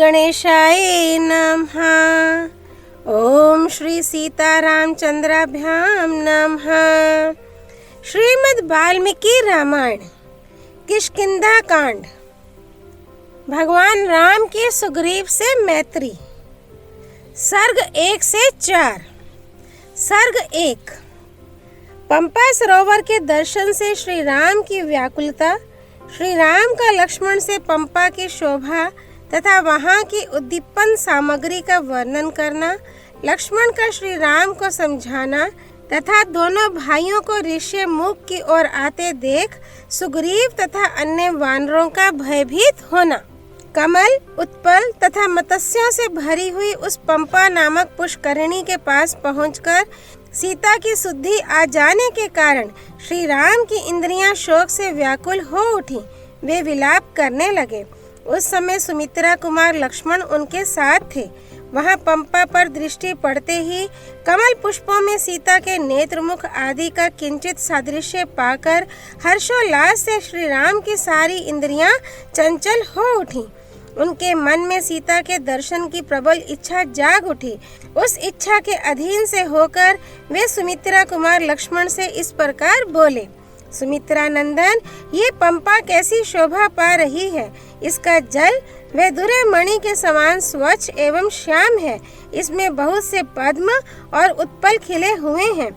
गणेशाय नमः। ओम श्री सीतारामचंद्राभ्याम नमः। श्रीमद् वाल्मीकि रामायण किष्किंधा कांड। भगवान राम की सुग्रीव से मैत्री। सर्ग 1 से 4। सर्ग 1। पंपा सरोवर के दर्शन से श्री राम की व्याकुलता, श्री राम का लक्ष्मण से पंपा की शोभा तथा वहाँ की उद्दीपन सामग्री का वर्णन करना, लक्ष्मण का श्री राम को समझाना तथा दोनों भाइयों को ऋषि मुख की ओर आते देख सुग्रीव तथा अन्य वानरों का भयभीत होना। कमल, उत्पल तथा मत्स्यों से भरी हुई उस पंपा नामक पुष्करिणी के पास पहुंचकर सीता की सुद्धि आ जाने के कारण श्री राम की इंद्रियां शोक से व्याकुल हो उठी। वे विलाप करने लगे। उस समय सुमित्रा कुमार लक्ष्मण उनके साथ थे। वहां पंपा पर दृष्टि पड़ते ही कमल पुष्पों में सीता के नेत्रमुख आदि का किंचित सादृश्य पाकर हर्षोल्लास से श्री राम की सारी इंद्रियां चंचल हो उठी। उनके मन में सीता के दर्शन की प्रबल इच्छा जाग उठी। उस इच्छा के अधीन से होकर वे सुमित्रा कुमार लक्ष्मण से इस प्रकार बोले। सुमित्रा नंदन, ये पंपा कैसी शोभा पा रही है। इसका जल वैदुर्य मणि के समान स्वच्छ एवं श्याम है। इसमें बहुत से पद्म और उत्पल खिले हुए हैं।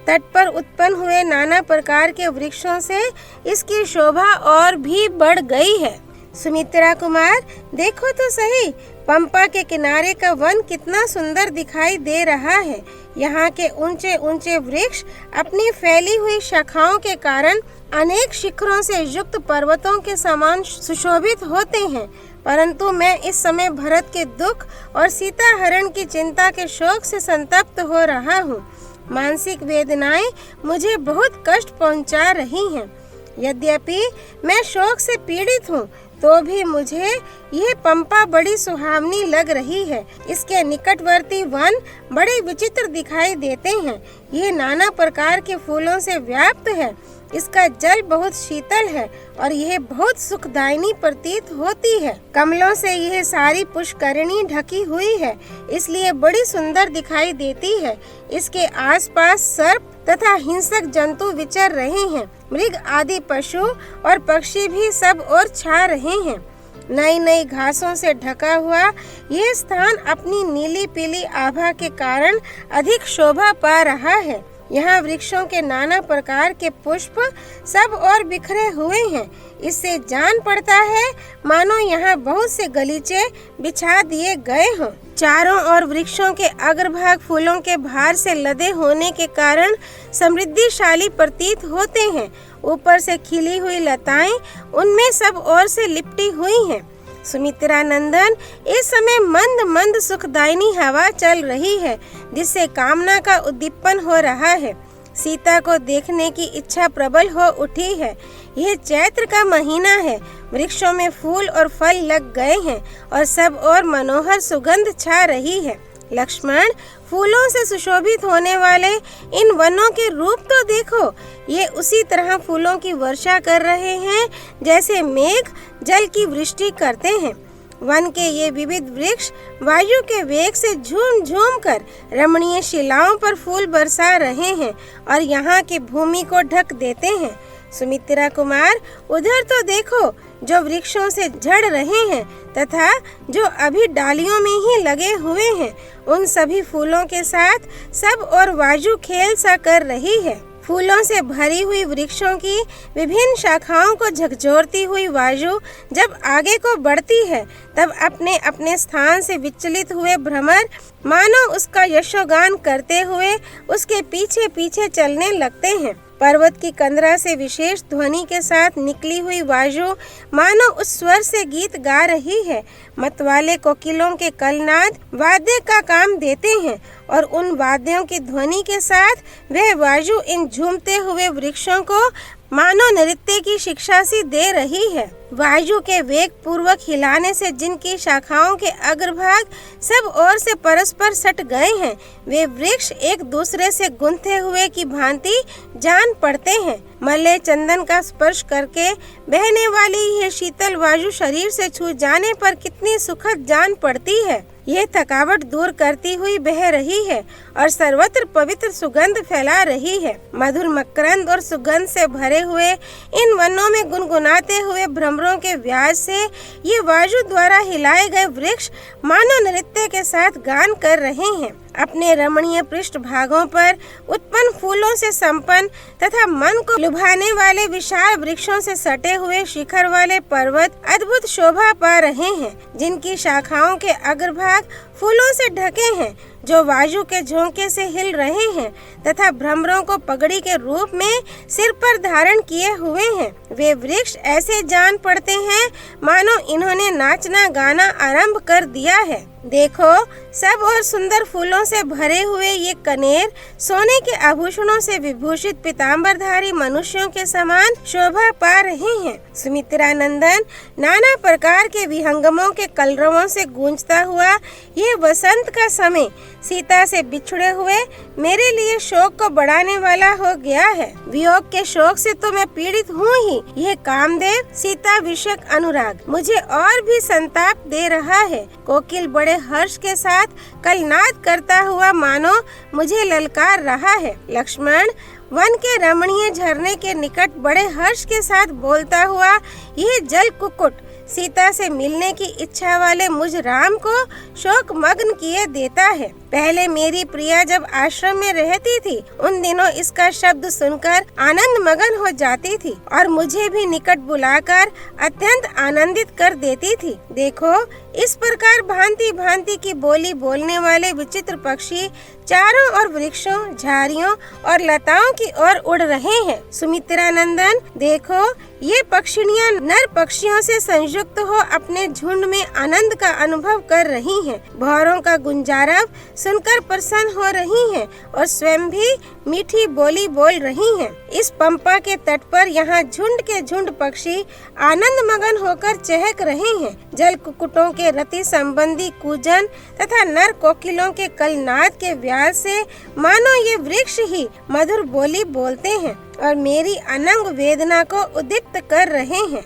तट पर उत्पन्न हुए नाना प्रकार के वृक्षों से इसकी शोभा और भी बढ़ गई है। सुमित्रा कुमार, देखो तो सही, पंपा के किनारे का वन कितना सुंदर दिखाई दे रहा है। यहाँ के ऊंचे ऊंचे वृक्ष अपनी फैली हुई शाखाओं के कारण अनेक शिखरों से युक्त पर्वतों के समान सुशोभित होते हैं। परंतु मैं इस समय भरत के दुख और सीता हरण की चिंता के शोक से संतप्त हो रहा हूँ। मानसिक वेदनाएं मुझे बहुत कष्ट पहुँचा रही हैं। यद्यपि मैं शोक से पीड़ित हूँ, तो भी मुझे यह पंपा बड़ी सुहावनी लग रही है। इसके निकटवर्ती वन बड़े विचित्र दिखाई देते हैं। ये नाना प्रकार के फूलों से व्याप्त है। इसका जल बहुत शीतल है और यह बहुत सुखदायिनी प्रतीत होती है। कमलों से यह सारी पुष्करिणी ढकी हुई है, इसलिए बड़ी सुंदर दिखाई देती है। इसके आसपास सर्प तथा हिंसक जंतु विचर रहे हैं। मृग आदि पशु और पक्षी भी सब ओर छा रहे हैं। नई नई घासों से ढका हुआ यह स्थान अपनी नीली पीली आभा के कारण अधिक शोभा पा रहा है। यहाँ वृक्षों के नाना प्रकार के पुष्प सब और बिखरे हुए हैं। इससे जान पड़ता है मानो यहाँ बहुत से गलीचे बिछा दिए गए हों। चारों ओर वृक्षों के अग्रभाग फूलों के भार से लदे होने के कारण समृद्धिशाली प्रतीत होते हैं। ऊपर से खिली हुई लताएं उनमें सब ओर से लिपटी हुई हैं। सुमित्रा नंदन, इस समय मंद मंद सुखदायिनी हवा चल रही है, जिससे कामना का उद्दीपन हो रहा है। सीता को देखने की इच्छा प्रबल हो उठी है। यह चैत्र का महीना है। वृक्षों में फूल और फल लग गए हैं और सब और मनोहर सुगंध छा रही है। लक्ष्मण, फूलों से सुशोभित होने वाले इन वनों के रूप तो देखो। ये उसी तरह फूलों की वर्षा कर रहे हैं जैसे मेघ जल की वृष्टि करते हैं। वन के ये विविध वृक्ष वायु के वेग से झूम झूम कर रमणीय शिलाओं पर फूल बरसा रहे हैं और यहाँ की भूमि को ढक देते हैं। सुमित्रा कुमार, उधर तो देखो, जो वृक्षों से झड़ रहे हैं तथा जो अभी डालियों में ही लगे हुए हैं, उन सभी फूलों के साथ सब और वायु खेल सा कर रही है। फूलों से भरी हुई वृक्षों की विभिन्न शाखाओं को झकझोरती हुई वायु जब आगे को बढ़ती है, तब अपने अपने स्थान से विचलित हुए भ्रमर मानो उसका यशोगान करते हुए उसके पीछे पीछे चलने लगते हैं। पर्वत की कंदरा से विशेष ध्वनि के साथ निकली हुई वायु मानो उस स्वर से गीत गा रही है। मतवाले कोकिलों के कलनाद वाद्य का काम देते हैं और उन वाद्यों की ध्वनि के साथ वह वायु इन झूमते हुए वृक्षों को मानो नृत्य की शिक्षा सी दे रही है। वायु के वेग पूर्वक हिलाने से जिनकी शाखाओं के अग्रभाग सब ओर से परस्पर सट गए हैं, वे वृक्ष एक दूसरे से गुंथे हुए की भांति जान पड़ते हैं। मल्ले चंदन का स्पर्श करके बहने वाली यह शीतल वायु शरीर से छू जाने पर कितनी सुखद जान पड़ती है। यह थकावट दूर करती हुई बह रही है और सर्वत्र पवित्र सुगंध फैला रही है। मधुर मकरंद और सुगंध से भरे हुए इन वनों में गुनगुनाते हुए भ्रमरों के व्याज से ये वायु द्वारा हिलाए गए वृक्ष मानो नृत्य के साथ गान कर रहे हैं। अपने रमणीय पृष्ठ भागों पर उत्पन्न फूलों से संपन्न तथा मन को लुभाने वाले विशाल वृक्षों से सटे हुए शिखर वाले पर्वत अद्भुत शोभा पा रहे हैं, जिनकी शाखाओं के अग्रभाग फूलों से ढके हैं जो वायु के झोंके से हिल रहे हैं तथा भ्रमरों को पगड़ी के रूप में सिर पर धारण किए हुए हैं। वे वृक्ष ऐसे जान पड़ते हैं मानो इन्होंने नाचना गाना आरंभ कर दिया है। देखो, सब और सुंदर फूलों से भरे हुए ये कनेर सोने के आभूषणों से विभूषित पीताम्बरधारी मनुष्यों के समान शोभा पा रहे हैं। सुमित्रा नंदन नाना प्रकार के विहंगमों के कलरवों से गूंजता हुआ ये वसंत का समय सीता से बिछड़े हुए मेरे लिए शोक को बढ़ाने वाला हो गया है। वियोग के शोक से तो मैं पीड़ित हूँ ही, यह कामदेव सीता विषयक अनुराग मुझे और भी संताप दे रहा है। कोकिल बड़े हर्ष के साथ कलनाद करता हुआ मानो मुझे ललकार रहा है। लक्ष्मण वन के रमणीय झरने के निकट बड़े हर्ष के साथ बोलता हुआ यह जल कुक्कुट सीता से मिलने की इच्छा वाले मुझ राम को शोक मग्न किए देता है। पहले मेरी प्रिया जब आश्रम में रहती थी, उन दिनों इसका शब्द सुनकर आनंद मगन हो जाती थी और मुझे भी निकट बुलाकर अत्यंत आनंदित कर देती थी। देखो, इस प्रकार भांति भांति की बोली बोलने वाले विचित्र पक्षी चारों ओर वृक्षों, झाड़ियों और लताओं की ओर उड़ रहे हैं। सुमित्रा नंदन देखो, ये पक्षिणियां नर पक्षियों से संयुक्त हो अपने झुंड में आनंद का अनुभव कर रही हैं। भौरों का गुंजारव सुनकर प्रसन्न हो रही हैं और स्वयं भी मीठी बोली बोल रही हैं। इस पंपा के तट पर यहाँ झुंड के झुंड पक्षी आनंद मगन होकर चहक रहे हैं। जल कुक्कुटों के रति संबंधी कूजन तथा नर कोकिलों के कलनाद के व्यास से मानो ये वृक्ष ही मधुर बोली बोलते हैं और मेरी अनंग वेदना को उद्दीप्त कर रहे हैं।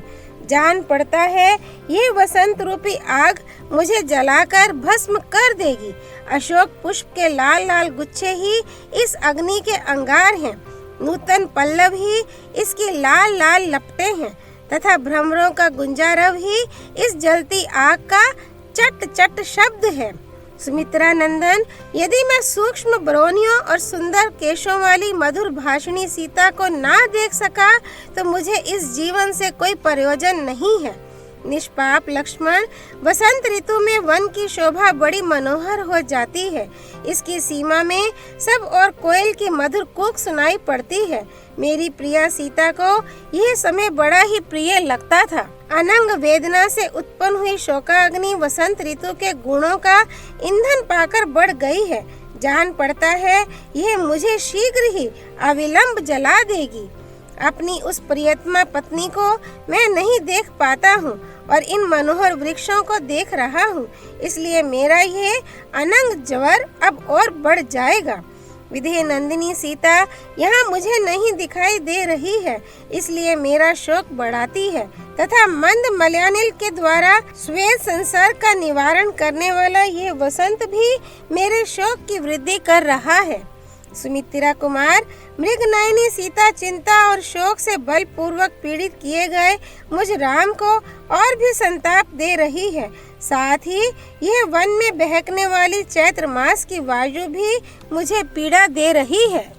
जान पड़ता है ये वसंत रूपी आग मुझे जलाकर भस्म कर देगी। अशोक पुष्प के लाल लाल गुच्छे ही इस अग्नि के अंगार हैं, नूतन पल्लव ही इसकी लाल लाल लपटें हैं तथा भ्रमरों का गुंजारव ही इस जलती आग का चट चट शब्द है। सुमित्रा नंदन, यदि मैं सूक्ष्म बरौनियों और सुंदर केशों वाली मधुर भाषिणी सीता को ना देख सका तो मुझे इस जीवन से कोई प्रयोजन नहीं है। निष्पाप लक्ष्मण, वसंत ऋतु में वन की शोभा बड़ी मनोहर हो जाती है। इसकी सीमा में सब और कोयल की मधुर कूक सुनाई पड़ती है। मेरी प्रिया सीता को यह समय बड़ा ही प्रिय लगता था। अनंग वेदना से उत्पन्न हुई शोकाग्नि वसंत ऋतु के गुणों का ईंधन पाकर बढ़ गई है। जान पड़ता है यह मुझे शीघ्र ही अविलंब जला देगी। अपनी उस प्रियतमा पत्नी को मैं नहीं देख पाता हूँ और इन मनोहर वृक्षों को देख रहा हूँ, इसलिए मेरा ये अनंग ज्वर अब और बढ़ जाएगा। विधेय नंदिनी सीता यहाँ मुझे नहीं दिखाई दे रही है, इसलिए मेरा शोक बढ़ाती है तथा मंद मलयानिल के द्वारा श्वेत संसार का निवारण करने वाला यह वसंत भी मेरे शोक की वृद्धि कर रहा है। सुमित्रा कुमार, मृगनयनी सीता चिंता और शोक से बलपूर्वक पीड़ित किए गए मुझ राम को और भी संताप दे रही है। साथ ही यह वन में बहकने वाली चैत्र मास की वायु भी मुझे पीड़ा दे रही है।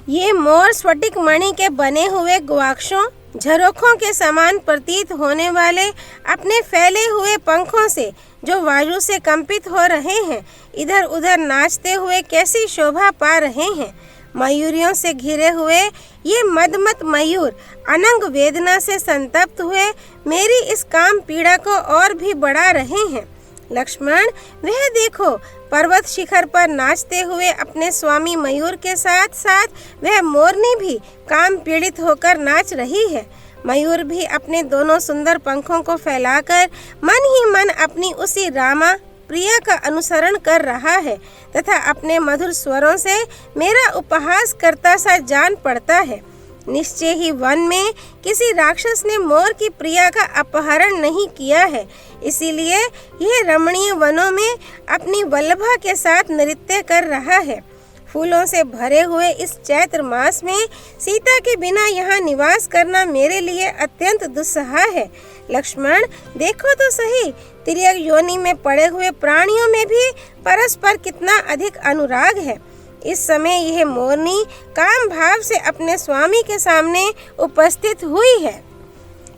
ये मोर स्फटिक मणि के बने हुए गवाक्षों, झरोखों के समान प्रतीत होने वाले अपने फैले हुए पंखों से जो वायु से कंपित हो रहे हैं, इधर उधर नाचते हुए कैसी शोभा पा रहे हैं। मयूरियों से घिरे हुए ये मदमत मयूर अनंग वेदना से संतप्त हुए मेरी इस काम पीड़ा को और भी बढ़ा रहे हैं। लक्ष्मण, वह देखो, पर्वत शिखर पर नाचते हुए अपने स्वामी मयूर के साथ साथ वह मोरनी भी काम पीड़ित होकर नाच रही है। मयूर भी अपने दोनों सुंदर पंखों को फैलाकर मन ही मन अपनी उसी रामा प्रिया का अनुसरण कर रहा है तथा अपने मधुर स्वरों से मेरा उपहास करता सा जान पड़ता है। निश्चय ही वन में किसी राक्षस ने मोर की प्रिया का अपहरण नहीं किया है, इसीलिए यह रमणीय वनों में अपनी वल्लभा के साथ नृत्य कर रहा है। फूलों से भरे हुए इस चैत्र मास में सीता के बिना यहाँ निवास करना मेरे लिए अत्यंत दुस्सह है। लक्ष्मण, देखो तो सही, तिर्यक योनि में पड़े हुए प्राणियों में भी परस्पर कितना अधिक अनुराग है। इस समय यह मोरनी काम भाव से अपने स्वामी के सामने उपस्थित हुई है।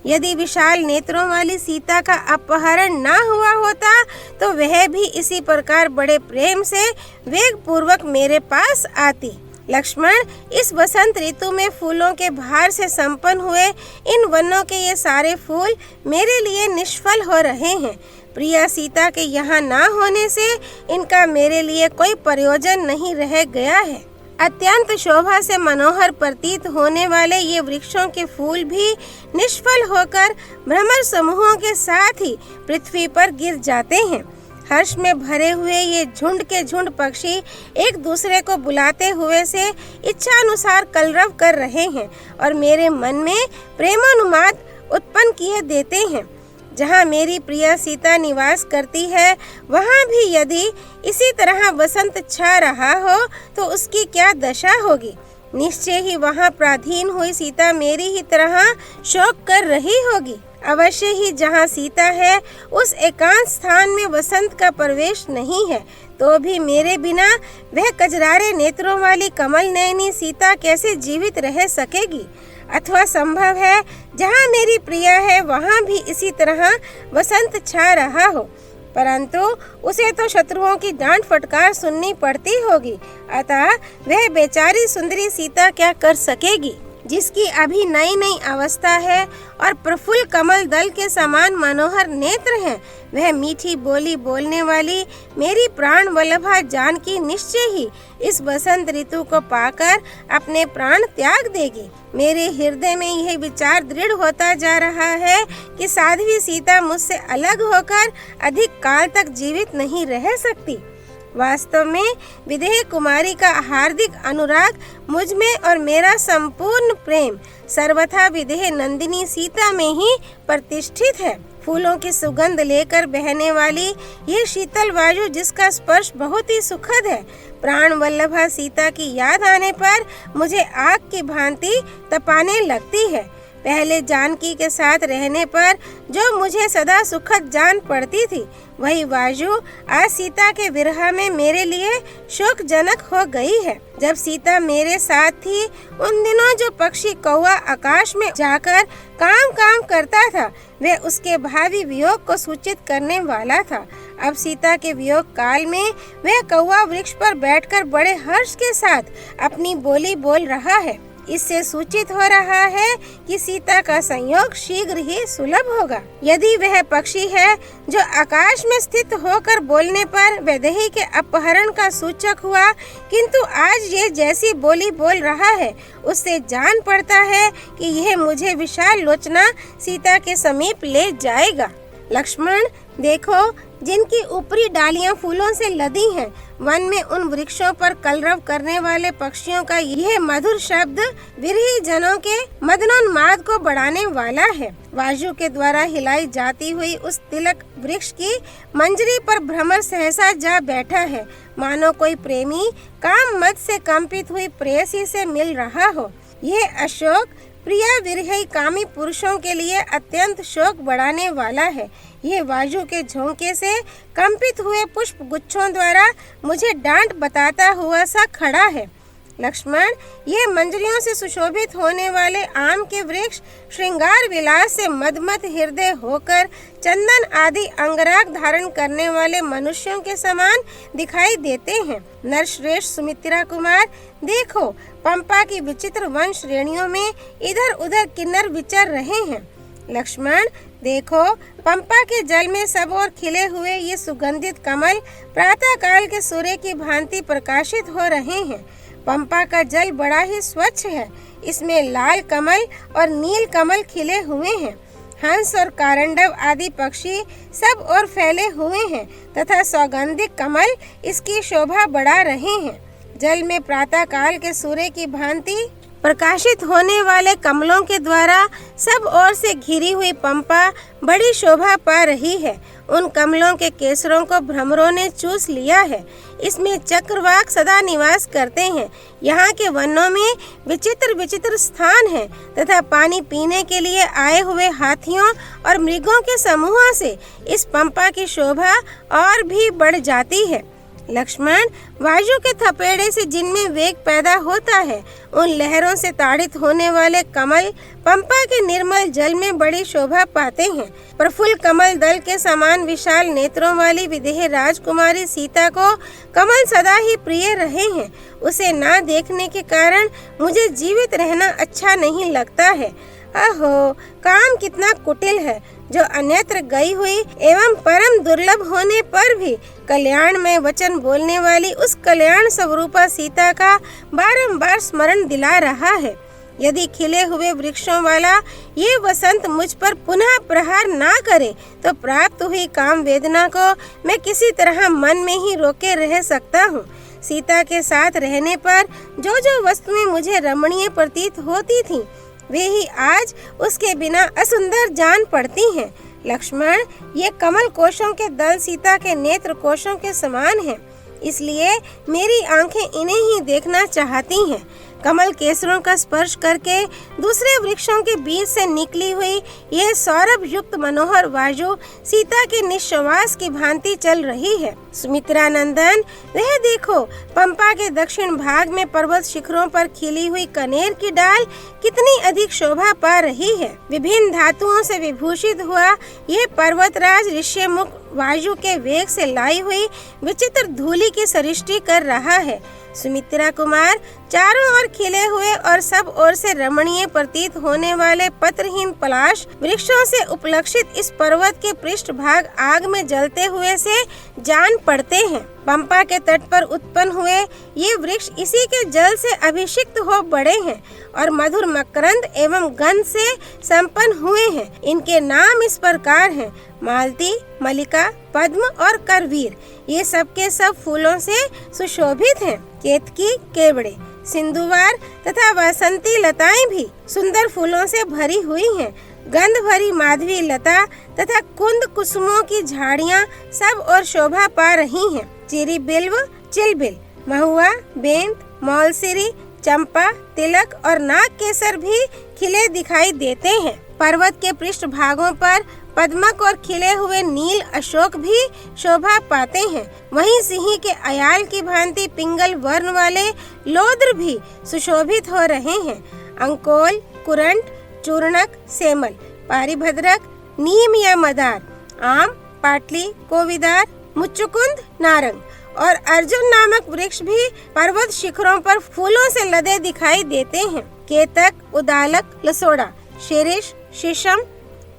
यदि विशाल नेत्रों वाली सीता का अपहरण न हुआ होता तो वह भी इसी प्रकार बड़े प्रेम से वेग पूर्वक मेरे पास आती। लक्ष्मण, इस वसंत ऋतु में फूलों के भार से संपन्न हुए इन वनों के ये सारे फूल मेरे लिए निष्फल हो रहे हैं। प्रिया सीता के यहाँ न होने से इनका मेरे लिए कोई प्रयोजन नहीं रह गया है। अत्यंत शोभा से मनोहर प्रतीत होने वाले ये वृक्षों के फूल भी निष्फल होकर भ्रमर समूहों के साथ ही पृथ्वी पर गिर जाते हैं। हर्ष में भरे हुए ये झुंड के झुंड पक्षी एक दूसरे को बुलाते हुए से इच्छानुसार कलरव कर रहे हैं और मेरे मन में प्रेमानुमाद उत्पन्न किए देते हैं। जहाँ मेरी प्रिया सीता निवास करती है वहाँ भी यदि इसी तरह वसंत छा रहा हो तो उसकी क्या दशा होगी। निश्चय ही वहाँ प्राधीन हुई सीता मेरी ही तरह शोक कर रही होगी। अवश्य ही जहाँ सीता है उस एकांत स्थान में वसंत का प्रवेश नहीं है, तो भी मेरे बिना वह कजरारे नेत्रों वाली कमल नयनी सीता कैसे जीवित रह सकेगी। अथवा संभव है जहाँ मेरी प्रिया है वहाँ भी इसी तरह वसंत छा रहा हो, परंतु उसे तो शत्रुओं की डांट फटकार सुननी पड़ती होगी। अतः वह बेचारी सुंदरी सीता क्या कर सकेगी, जिसकी अभी नई नई अवस्था है और प्रफुल्ल कमल दल के समान मनोहर नेत्र हैं। वह मीठी बोली बोलने वाली मेरी प्राण वल्लभा जानकी निश्चय ही इस वसंत ऋतु को पाकर अपने प्राण त्याग देगी। मेरे हृदय में यह विचार दृढ़ होता जा रहा है कि साध्वी सीता मुझसे अलग होकर अधिक काल तक जीवित नहीं रह सकती। वास्तव में विदेह कुमारी का हार्दिक अनुराग मुझ में और मेरा संपूर्ण प्रेम सर्वथा विदेह नंदिनी सीता में ही प्रतिष्ठित है। फूलों की सुगंध लेकर बहने वाली यह शीतल वायु जिसका स्पर्श बहुत ही सुखद है, प्राण वल्लभा सीता की याद आने पर मुझे आग की भांति तपाने लगती है। पहले जानकी के साथ रहने पर जो मुझे सदा सुखद जान पड़ती थी, वही वायु आज सीता के विरह में मेरे लिए शोकजनक हो गई है। जब सीता मेरे साथ थी उन दिनों जो पक्षी कौवा आकाश में जाकर काम काम करता था वह उसके भावी वियोग को सूचित करने वाला था। अब सीता के वियोग काल में वह कौवा वृक्ष पर बैठकर बड़े हर्ष के साथ अपनी बोली बोल रहा है। इससे सूचित हो रहा है कि सीता का संयोग शीघ्र ही सुलभ होगा। यदि वह पक्षी है जो आकाश में स्थित होकर बोलने पर वैदेही के अपहरण का सूचक हुआ, किंतु आज ये जैसी बोली बोल रहा है उससे जान पड़ता है कि यह मुझे विशाल लोचना सीता के समीप ले जाएगा। लक्ष्मण, देखो, जिनकी ऊपरी डालियां फूलों से लदी हैं, वन में उन वृक्षों पर कलरव करने वाले पक्षियों का यह मधुर शब्द विरही जनों के मदनोन्माद को बढ़ाने वाला है। वायु के द्वारा हिलाई जाती हुई उस तिलक वृक्ष की मंजरी पर भ्रमर सहसा जा बैठा है, मानो कोई प्रेमी काम मद से कंपित हुई प्रेयसी से मिल रहा हो। यह अशोक प्रिया विरही कामी पुरुषों के लिए अत्यंत शोक बढ़ाने वाला है। यह वायु के झोंके से कंपित हुए पुष्प गुच्छों द्वारा मुझे डांट बताता हुआ सा खड़ा है। लक्ष्मण, यह मंजरियों से सुशोभित होने वाले आम के वृक्ष श्रृंगार विलास से मदमत हृदय होकर चंदन आदि अंगराग धारण करने वाले मनुष्यों के समान दिखाई देते हैं। नरश्रेष्ठ सुमित्रा कुमार, देखो, पंपा की विचित्र वन श्रेणियों में इधर उधर किन्नर विचर रहे हैं। लक्ष्मण, देखो, पंपा के जल में सब ओर खिले हुए ये सुगंधित कमल प्रातः काल के सूर्य की भांति प्रकाशित हो रहे हैं। पंपा का जल बड़ा ही स्वच्छ है। इसमें लाल कमल और नील कमल खिले हुए हैं। हंस और कारंडव आदि पक्षी सब ओर फैले हुए हैं तथा सौगंधिक कमल इसकी शोभा बढ़ा रहे हैं। जल में प्रातः काल के सूर्य की भांति प्रकाशित होने वाले कमलों के द्वारा सब ओर से घिरी हुई पंपा बड़ी शोभा पा रही है। उन कमलों के केसरों को भ्रमरों ने चूस लिया है। इसमें चक्रवाक सदा निवास करते हैं। यहाँ के वनों में विचित्र विचित्र स्थान है तथा पानी पीने के लिए आए हुए हाथियों और मृगों के समूहों से इस पंपा की शोभा और भी बढ़ जाती है। लक्ष्मण, वायु के थपेड़े से जिनमें वेग पैदा होता है, उन लहरों से ताड़ित होने वाले कमल पंपा के निर्मल जल में बड़ी शोभा पाते हैं। प्रफुल्ल कमल दल के समान विशाल नेत्रों वाली विदेह राजकुमारी सीता को कमल सदा ही प्रिय रहे हैं। उसे ना देखने के कारण मुझे जीवित रहना अच्छा नहीं लगता है। अहो, काम कितना कुटिल है, जो अन्यत्र गई हुई एवं परम दुर्लभ होने पर भी कल्याण में वचन बोलने वाली उस कल्याण स्वरूपा सीता का बारंबार स्मरण दिला रहा है। यदि खिले हुए वृक्षों वाला ये वसंत मुझ पर पुनः प्रहार ना करे तो प्राप्त हुई काम वेदना को मैं किसी तरह मन में ही रोके रह सकता हूँ। सीता के साथ रहने पर जो जो वस्तुएं मुझे रमणीय प्रतीत होती थीं, वे ही आज उसके बिना असुंदर जान पड़ती हैं। लक्ष्मण, ये कमल कोशों के दल सीता के नेत्र कोशों के समान हैं, इसलिए मेरी आंखें इन्हें ही देखना चाहती हैं। कमल केसरों का स्पर्श करके दूसरे वृक्षों के बीच से निकली हुई यह सौरभ युक्त मनोहर वायु सीता के निश्वास की भांति चल रही है। सुमित्रा नंदन, वह देखो, पंपा के दक्षिण भाग में पर्वत शिखरों पर खिली हुई कनेर की डाल कितनी अधिक शोभा पा रही है। विभिन्न धातुओं से विभूषित हुआ यह पर्वतराज ऋष्यमुख वायु के वेग से लाई हुई विचित्र धूलि की सृष्टि कर रहा है। सुमित्रा कुमार, चारों ओर खिले हुए और सब ओर से रमणीय प्रतीत होने वाले पत्रहीन पलाश वृक्षों से उपलक्षित इस पर्वत के पृष्ठभाग आग में जलते हुए से जान पड़ते हैं। पंपा के तट पर उत्पन्न हुए ये वृक्ष इसी के जल से अभिषिक्त हो बड़े हैं और मधुर मकरंद एवं गंध से संपन्न हुए हैं। इनके नाम इस प्रकार हैं: मालती, मलिका, पद्म और करवीर। ये सब के सब फूलों से सुशोभित हैं। केतकी, केवड़े, सिंधुवार तथा वासंती लताएं भी सुंदर फूलों से भरी हुई हैं। गंध भरी माधवी लता तथा कुंद कुसुमों की झाड़ियां सब और शोभा पा रही हैं। चिरी बिल्व, चिलबिल, महुआ, बेंत, मौलसिरी, चंपा, तिलक और नाग केसर भी खिले दिखाई देते हैं। पर्वत के पृष्ठ भागों पर पद्मक और खिले हुए नील अशोक भी शोभा पाते हैं। वहीं सिंही के अयाल की भांति पिंगल वर्ण वाले लोद्र भी सुशोभित हो रहे हैं। अंकोल, कुरंट, चूर्णक, सेमल, पारिभद्रक, नीम या मदार, आम, पाटली, कोविदार, मुच्चुकुंद, नारंग और अर्जुन नामक वृक्ष भी पर्वत शिखरों पर फूलों से लदे दिखाई देते हैं। केतक, उदालक, लसोड़ा, शिरीष, शीशम,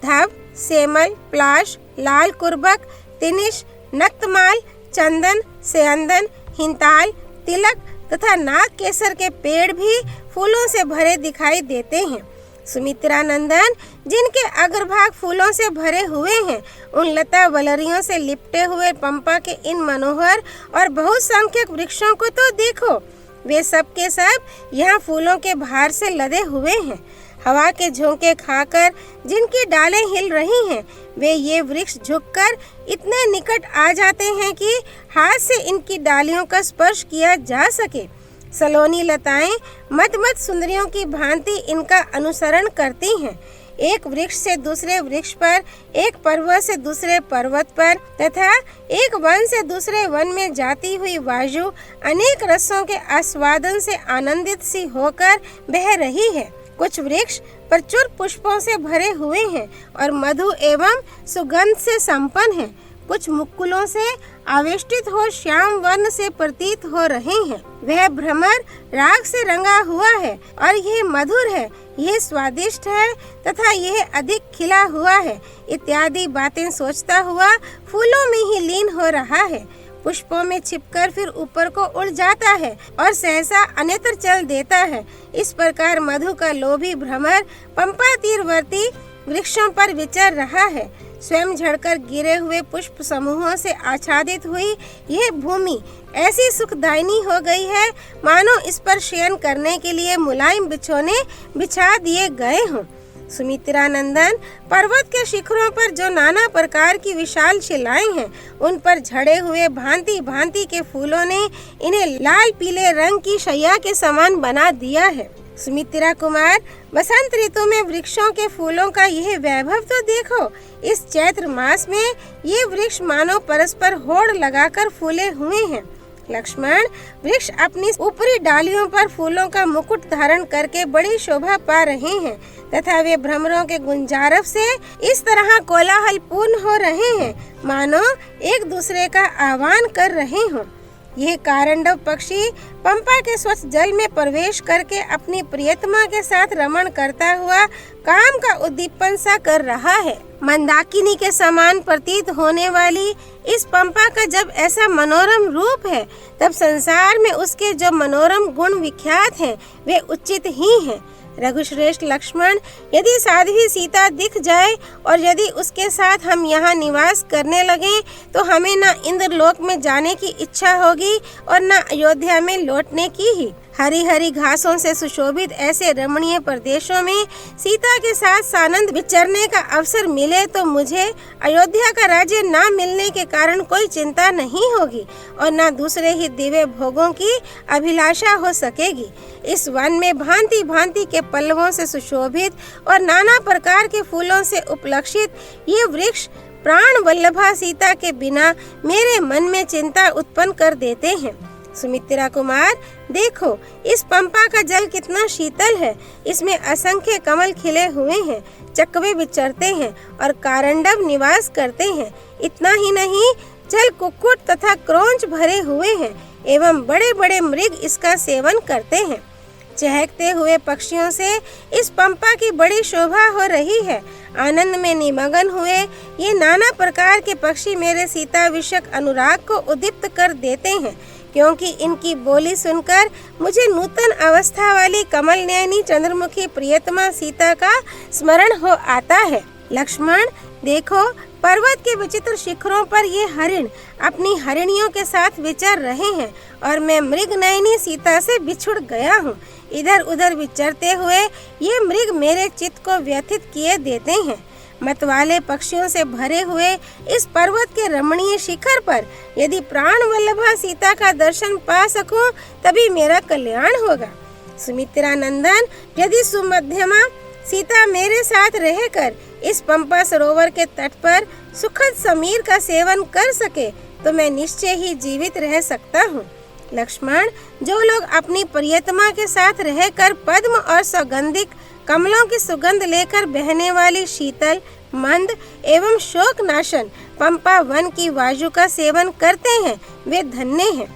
धब, सेमल, प्लाश, लाल कुर्बक, तिनिश, नक्तमाल, चंदन, सेंदन, हिंताल, तिलक तथा नाग केसर के पेड़ भी फूलों से भरे दिखाई देते हैं। सुमित्रा नंदन, जिनके अग्रभाग फूलों से भरे हुए हैं, उन लता वलरियों से लिपटे हुए पंपा के इन मनोहर और बहुसंख्यक वृक्षों को तो देखो। वे सब के सब यहाँ फूलों के भार से लदे हुए हैं। हवा के झोंके खाकर जिनकी डालें हिल रही हैं, वे ये वृक्ष झुककर इतने निकट आ जाते हैं कि हाथ से इनकी डालियों का स्पर्श किया जा सके। सलोनी लताएं मद सुंदरियों की भांति इनका अनुसरण करती हैं। एक वृक्ष से दूसरे वृक्ष पर, एक पर्वत से दूसरे पर्वत पर तथा एक वन से दूसरे वन में जाती हुई वायु अनेक रसों के आस्वादन से आनंदित सी होकर बह रही है। कुछ वृक्ष प्रचुर पुष्पों से भरे हुए हैं और मधु एवं सुगंध से संपन्न हैं। कुछ मुकुलों से आवेष्टित हो श्याम वर्ण से प्रतीत हो रहे हैं। वह भ्रमर राग से रंगा हुआ है और यह मधुर है, यह स्वादिष्ट है तथा यह अधिक खिला हुआ है, इत्यादि बातें सोचता हुआ फूलों में ही लीन हो रहा है। पुष्पों में छिपकर फिर ऊपर को उड़ जाता है और सहसा अन्यत्र चल देता है। इस प्रकार मधु का लोभी भ्रमर पंपा तीरवर्ती वृक्षों पर विचर रहा है। स्वयं झड़कर गिरे हुए पुष्प समूहों से आच्छादित हुई यह भूमि ऐसी सुखदायिनी हो गई है मानो इस पर शयन करने के लिए मुलायम बिछौने बिछा दिए गए हों। सुमित्रा नंदन पर्वत के शिखरों पर जो नाना प्रकार की विशाल शिलाएं हैं, उन पर झड़े हुए भांति भांति के फूलों ने इन्हें लाल पीले रंग की शैया के समान बना दिया है। सुमित्रा कुमार, बसंत ऋतु में वृक्षों के फूलों का यह वैभव तो देखो। इस चैत्र मास में ये वृक्ष मानो परस्पर होड़ लगाकर फूले हुए हैं। लक्ष्मण, वृक्ष अपनी ऊपरी डालियों पर फूलों का मुकुट धारण करके बड़ी शोभा पा रहे हैं तथा वे भ्रमरों के गुंजारव से इस तरह कोलाहल पूर्ण हो रहे हैं मानो एक दूसरे का आह्वान कर रहे हों। यह कारंडव पक्षी पंपा के स्वच्छ जल में प्रवेश करके अपनी प्रियतमा के साथ रमण करता हुआ काम का उद्दीपन सा कर रहा है। मंदाकिनी के समान प्रतीत होने वाली इस पंपा का जब ऐसा मनोरम रूप है, तब संसार में उसके जो मनोरम गुण विख्यात हैं, वे उचित ही हैं। रघुश्रेष्ठ लक्ष्मण, यदि साध्वी सीता दिख जाए और यदि उसके साथ हम यहाँ निवास करने लगे तो हमें न इंद्रलोक में जाने की इच्छा होगी और न अयोध्या में लौटने की ही। हरी हरी घासों से सुशोभित ऐसे रमणीय प्रदेशों में सीता के साथ सानंद विचरने का अवसर मिले तो मुझे अयोध्या का राज्य न मिलने के कारण कोई चिंता नहीं होगी और न दूसरे ही दिव्य भोगों की अभिलाषा हो सकेगी। इस वन में भांति भांति के पल्लवों से सुशोभित और नाना प्रकार के फूलों से उपलक्षित ये वृक्ष प्राण वल्लभा सीता के बिना मेरे मन में चिंता उत्पन्न कर देते हैं। सुमित्रा कुमार, देखो इस पंपा का जल कितना शीतल है। इसमें असंख्य कमल खिले हुए हैं, चकवे विचरते हैं और कारंडव निवास करते हैं। इतना ही नहीं, जल कुक्कुट तथा क्रोंच भरे हुए हैं एवं बड़े बड़े मृग इसका सेवन करते हैं। चहकते हुए पक्षियों से इस पंपा की बड़ी शोभा हो रही है। आनंद में निमग्न हुए ये नाना प्रकार के पक्षी मेरे सीता विषयक अनुराग को उद्दीप्त कर देते हैं, क्योंकि इनकी बोली सुनकर मुझे नूतन अवस्था वाली कमल नयनी चंद्रमुखी प्रियतमा सीता का स्मरण हो आता है। लक्ष्मण, देखो पर्वत के विचित्र शिखरों पर ये हरिण अपनी हरिणियों के साथ विचर रहे हैं और मैं मृग नयनी सीता से बिछुड़ गया हूँ। इधर उधर विचरते हुए ये मृग मेरे चित्त को व्यथित किए देते हैं। मतवाले पक्षियों से भरे हुए इस पर्वत के रमणीय शिखर पर यदि प्राण वल्लभा सीता का दर्शन पा सकूं, तभी मेरा कल्याण होगा। सुमित्रा नंदन, यदि सुमध्यमा सीता मेरे साथ रहकर इस पंपा सरोवर के तट पर सुखद समीर का सेवन कर सके तो मैं निश्चय ही जीवित रह सकता हूँ। लक्ष्मण, जो लोग अपनी प्रियतमा के साथ रहकर पद्म और सौगंधिक कमलों की सुगंध लेकर बहने वाली शीतल मंद एवं शोक नाशन पंपा वन की वायु का सेवन करते हैं, वे धन्य हैं।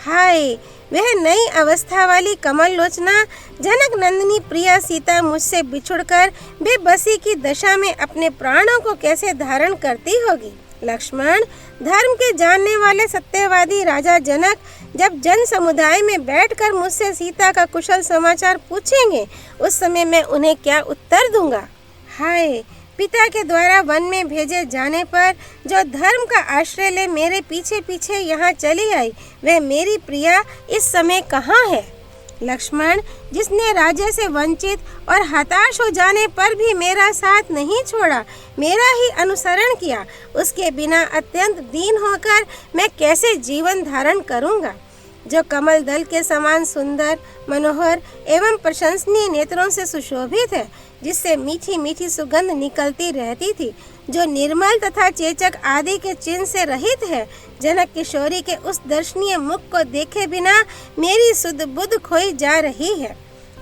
हाय, वह नई अवस्था वाली कमल लोचना जनक नंदिनी प्रिया सीता मुझसे बिछुड़कर बेबसी की दशा में अपने प्राणों को कैसे धारण करती होगी। लक्ष्मण, धर्म के जानने वाले सत्यवादी राजा जनक जब जन समुदाय में बैठकर मुझसे सीता का कुशल समाचार पूछेंगे, उस समय मैं उन्हें क्या उत्तर दूंगा। हाय, पिता के द्वारा वन में भेजे जाने पर जो धर्म का आश्रय ले मेरे पीछे पीछे यहाँ चली आई, वह मेरी प्रिया इस समय कहाँ है। लक्ष्मण, जिसने राज्य से वंचित और हताश हो जाने पर भी मेरा साथ नहीं छोड़ा, मेरा ही अनुसरण किया, उसके बिना अत्यंत दीन होकर मैं कैसे जीवन धारण करूँगा। जो कमल दल के समान सुंदर, मनोहर एवं प्रशंसनीय नेत्रों से सुशोभित है, जिससे मीठी मीठी सुगंध निकलती रहती थी, जो निर्मल तथा चेचक आदि के चिन्ह से रहित है, जनक किशोरी के उस दर्शनीय मुख को देखे बिना मेरी सुध बुध खोई जा रही है।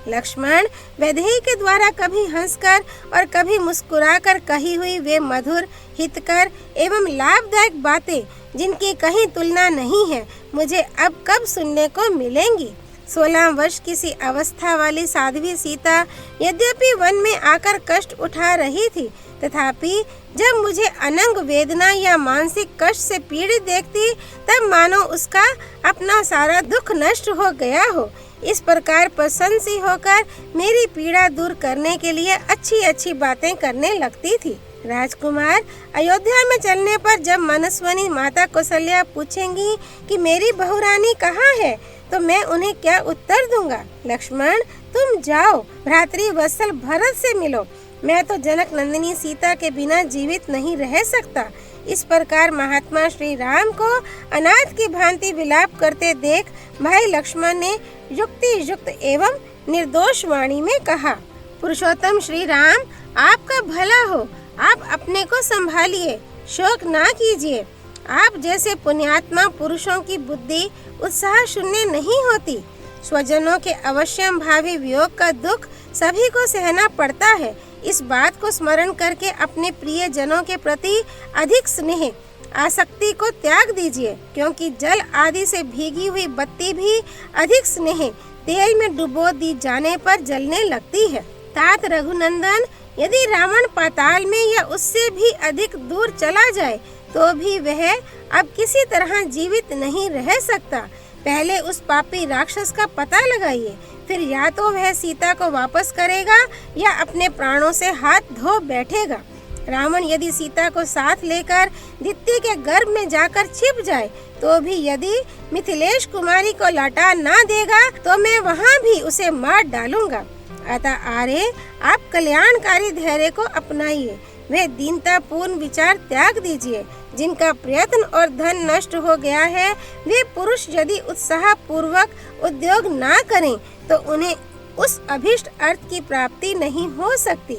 लक्ष्मण, वैदेही के द्वारा कभी हंसकर और कभी मुस्कुराकर कही हुई वे मधुर, हितकर एवं लाभदायक बातें, जिनकी कहीं तुलना नहीं है, मुझे अब कब सुनने को मिलेंगी। 16 वर्ष किसी अवस्था वाली साध्वी सीता यद्यपि वन में आकर कष्ट उठा रही थी, तथापि जब मुझे अनंग वेदना या मानसिक कष्ट से पीड़ित देखती, तब मानो उसका अपना सारा दुख नष्ट हो गया हो। इस प्रकार प्रसन्न सी होकर मेरी पीड़ा दूर करने के लिए अच्छी अच्छी बातें करने लगती थी। राजकुमार, अयोध्या में चलने पर जब मनस्विनी माता कौशल्या पूछेंगी कि मेरी बहुरानी कहाँ है, तो मैं उन्हें क्या उत्तर दूंगा? लक्ष्मण, तुम जाओ, भ्रातृ वत्सल भरत से मिलो। मैं तो जनक नंदिनी सीता के बिना जीवित नहीं रह सकता। इस प्रकार महात्मा श्री राम को अनाथ की भांति विलाप करते देख भाई लक्ष्मण ने युक्ति युक्त एवं निर्दोष वाणी में कहा, पुरुषोत्तम श्री राम, आपका भला हो, आप अपने को संभालिए, शोक ना कीजिए। आप जैसे पुण्यात्मा पुरुषों की बुद्धि उत्साह शून्य नहीं होती। स्वजनों के अवश्यम भावी वियोग का दुख सभी को सहना पड़ता है। इस बात को स्मरण करके अपने प्रिय जनों के प्रति अधिक स्नेह आसक्ति को त्याग दीजिए, क्योंकि जल आदि से भीगी हुई बत्ती भी अधिक स्नेह तेल में डुबो दी जाने पर जलने लगती है। तात रघुनंदन, यदि रावण पाताल में या उससे भी अधिक दूर चला जाए तो भी वह अब किसी तरह जीवित नहीं रह सकता। पहले उस पापी राक्षस का पता लगाइए, फिर या तो वह सीता को वापस करेगा या अपने प्राणों से हाथ धो बैठेगा। रावण यदि सीता को साथ लेकर दित्य के गर्भ में जाकर छिप जाए तो भी यदि मिथिलेश कुमारी को लौटा ना देगा तो मैं वहाँ भी उसे मार डालूंगा। अतः आर्य, आप कल्याणकारी धैर्य को अपनाइए, वह दीनता पूर्ण विचार त्याग दीजिए। जिनका प्रयत्न और धन नष्ट हो गया है, वे पुरुष यदि उत्साह पूर्वक उद्योग ना करें तो उन्हें उस अभिष्ट अर्थ की प्राप्ति नहीं हो सकती।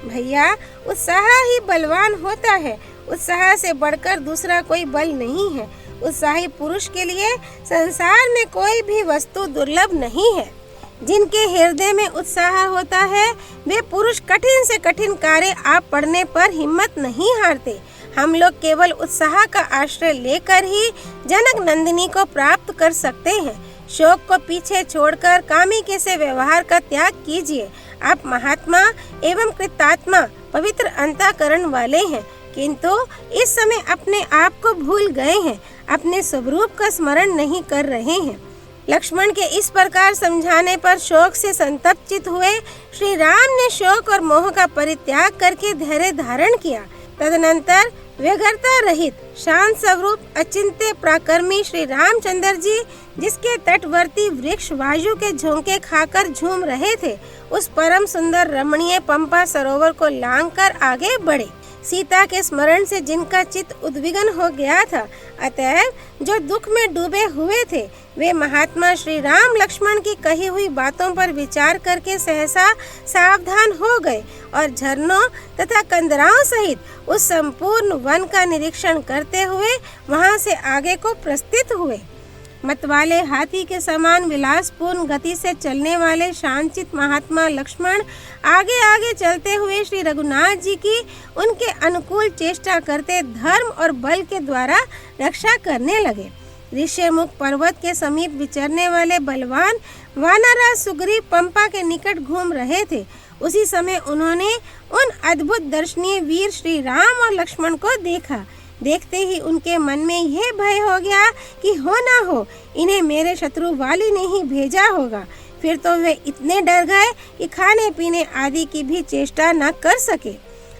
भैया, उत्साह ही बलवान होता है, उत्साह से बढ़कर दूसरा कोई बल नहीं है। उत्साही पुरुष के लिए संसार में कोई भी वस्तु दुर्लभ नहीं है। जिनके हृदय में उत्साह होता है, वे पुरुष कठिन से कठिन कार्य आप पड़ने पर हिम्मत नहीं हारते। हम लोग केवल उत्साह का आश्रय लेकर ही जनक नंदिनी को प्राप्त कर सकते हैं। शोक को पीछे छोड़कर कामिके से व्यवहार का त्याग कीजिए। आप महात्मा एवं कृतात्मा पवित्र अंतःकरण वाले हैं, किंतु इस समय अपने आप को भूल गए हैं, अपने स्वरूप का स्मरण नहीं कर रहे हैं। लक्ष्मण के इस प्रकार समझाने पर शोक से संतप्त चित्त हुए श्री राम ने शोक और मोह का परित्याग करके धैर्य धारण किया। तदनंतर व्यग्रता रहित शांत स्वरूप अचिंत्य पराक्रमी श्री रामचंद्र जी, जिसके तटवर्ती वृक्ष वायु के झोंके खाकर झूम रहे थे, उस परम सुंदर रमणीय पंपा सरोवर को लांघकर आगे बढ़े। सीता के स्मरण से जिनका चित्त उद्विग्न हो गया था, अतएव जो दुख में डूबे हुए थे, वे महात्मा श्री राम लक्ष्मण की कही हुई बातों पर विचार करके सहसा सावधान हो गए और झरनों तथा कंदराओं सहित उस संपूर्ण वन का निरीक्षण करते हुए वहां से आगे को प्रस्थित हुए। मतवाले हाथी के समान विलासपूर्ण गति से चलने वाले शांतचित्त महात्मा लक्ष्मण आगे आगे चलते हुए श्री रघुनाथ जी की उनके अनुकूल चेष्टा करते धर्म और बल के द्वारा रक्षा करने लगे। ऋष्यमुख पर्वत के समीप विचरने वाले बलवान वानरराज सुग्रीव पंपा के निकट घूम रहे थे। उसी समय उन्होंने उन अद्भुत दर्शनीय वीर श्री राम और लक्ष्मण को देखा। देखते ही उनके मन में यह भय हो गया कि हो ना हो इन्हें मेरे शत्रु वाली ने ही भेजा होगा। फिर तो वे इतने डर गए कि खाने पीने आदि की भी चेष्टा न कर सके।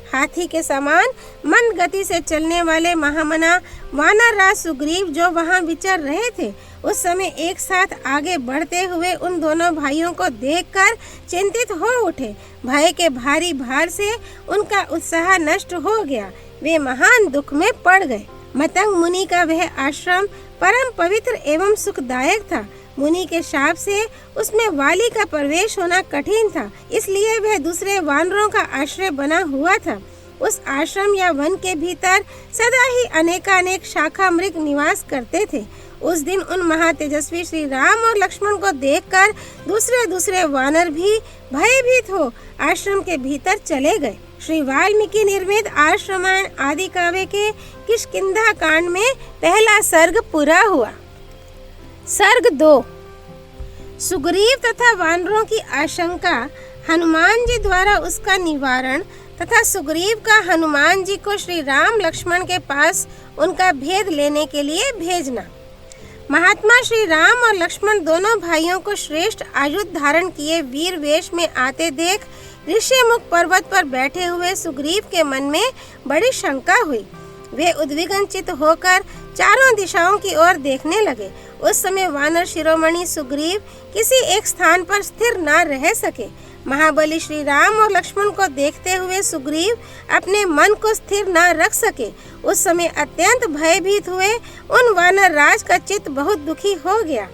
हाथी के समान मंद गति से चलने वाले महामना वानरराज सुग्रीव जो वहां विचर रहे थे, उस समय एक साथ आगे बढ़ते हुए उन दोनों भाइयों को देखकर चिंतित हो उठे। भय के भारी भार से उनका उत्साह नष्ट हो गया। वे महान दुख में पड़ गए। मतंग मुनि का वह आश्रम परम पवित्र एवं सुखदायक था। मुनि के शाप से उसमें वाली का प्रवेश होना कठिन था, इसलिए वह दूसरे वानरों का आश्रय बना हुआ था। उस आश्रम या वन के भीतर सदा ही अनेकानेक शाखा मृग निवास करते थे। उस दिन उन महातेजस्वी श्री राम और लक्ष्मण को देखकर दूसरे वानर भी भयभीत हो आश्रम के भीतर चले गए। श्री वाल्मीकि निर्मित आश्रमायण आदि काव्य के किष्किंधा कांड में पहला सर्ग पूरा हुआ। सर्ग 2। सुग्रीव तथा वानरों की आशंका, हनुमान जी द्वारा उसका निवारण तथा सुग्रीव का हनुमान जी को श्री राम लक्ष्मण के पास उनका भेद लेने के लिए भेजना। महात्मा श्री राम और लक्ष्मण दोनों भाइयों को श्रेष्ठ आयुध धारण किए वीर वेश में आते देख ऋष्यमुख पर्वत पर बैठे हुए सुग्रीव के मन में बड़ी शंका हुई। वे उद्विग्नचित होकर चारों दिशाओं की ओर देखने लगे। उस समय वानर शिरोमणि सुग्रीव किसी एक स्थान पर स्थिर न रह सके। महाबली श्री राम और लक्ष्मण को देखते हुए सुग्रीव अपने मन को स्थिर न रख सके। उस समय अत्यंत भयभीत हुए उन वानर राज का चित्त बहुत दुखी हो गया।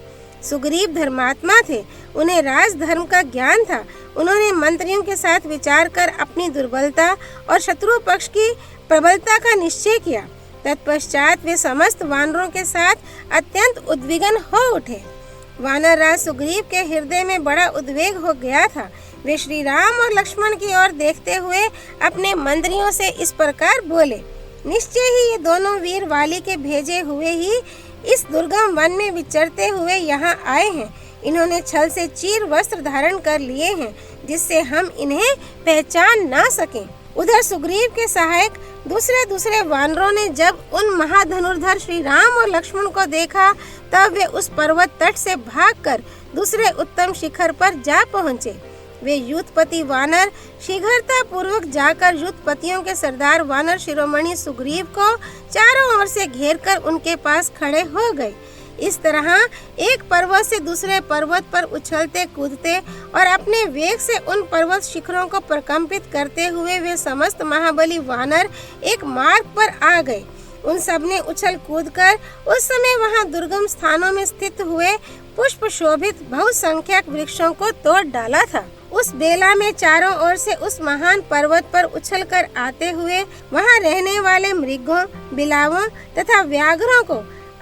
सुग्रीव धर्मात्मा थे, उन्हें राज धर्म का ज्ञान था। उन्होंने मंत्रियों के साथ विचार कर अपनी दुर्बलता और शत्रु पक्ष की प्रबलता का निश्चय किया। तत्पश्चात वे समस्त वानरों के साथ अत्यंत उद्विग्न हो उठे। वानर राज सुग्रीव के हृदय में बड़ा उद्वेग हो गया था। वे श्री राम और लक्ष्मण की ओर देखते हुए अपने मंत्रियों से इस प्रकार बोले, निश्चय ही ये दोनों वीर वाली के भेजे हुए ही इस दुर्गम वन में विचरते हुए यहाँ आए हैं। इन्होंने छल से चीर वस्त्र धारण कर लिए हैं, जिससे हम इन्हें पहचान ना सकें। उधर सुग्रीव के सहायक दूसरे वानरों ने जब उन महाधनुर्धर श्री राम और लक्ष्मण को देखा, तब वे उस पर्वत तट से भागकर दूसरे उत्तम शिखर पर जा पहुँचे। वे युद्धपति वानर शीघ्रता पूर्वक जाकर युद्धपतियों के सरदार वानर शिरोमणि सुग्रीव को चारों ओर से घेरकर उनके पास खड़े हो गए। इस तरह एक पर्वत से दूसरे पर्वत पर उछलते कूदते और अपने वेग से उन पर्वत शिखरों को प्रकंपित करते हुए वे समस्त महाबली वानर एक मार्ग पर आ गए। उन सब ने उछल कूदकर उस समय वहां दुर्गम स्थानों में स्थित हुए पुष्प शोभित बहुसंख्यक वृक्षों को तोड़ डाला था। उस बेला में चारों ओर से उस महान पर्वत पर उछलकर आते हुए वहां रहने वाले मृगों, बिलावों तथा व्याघ्रों को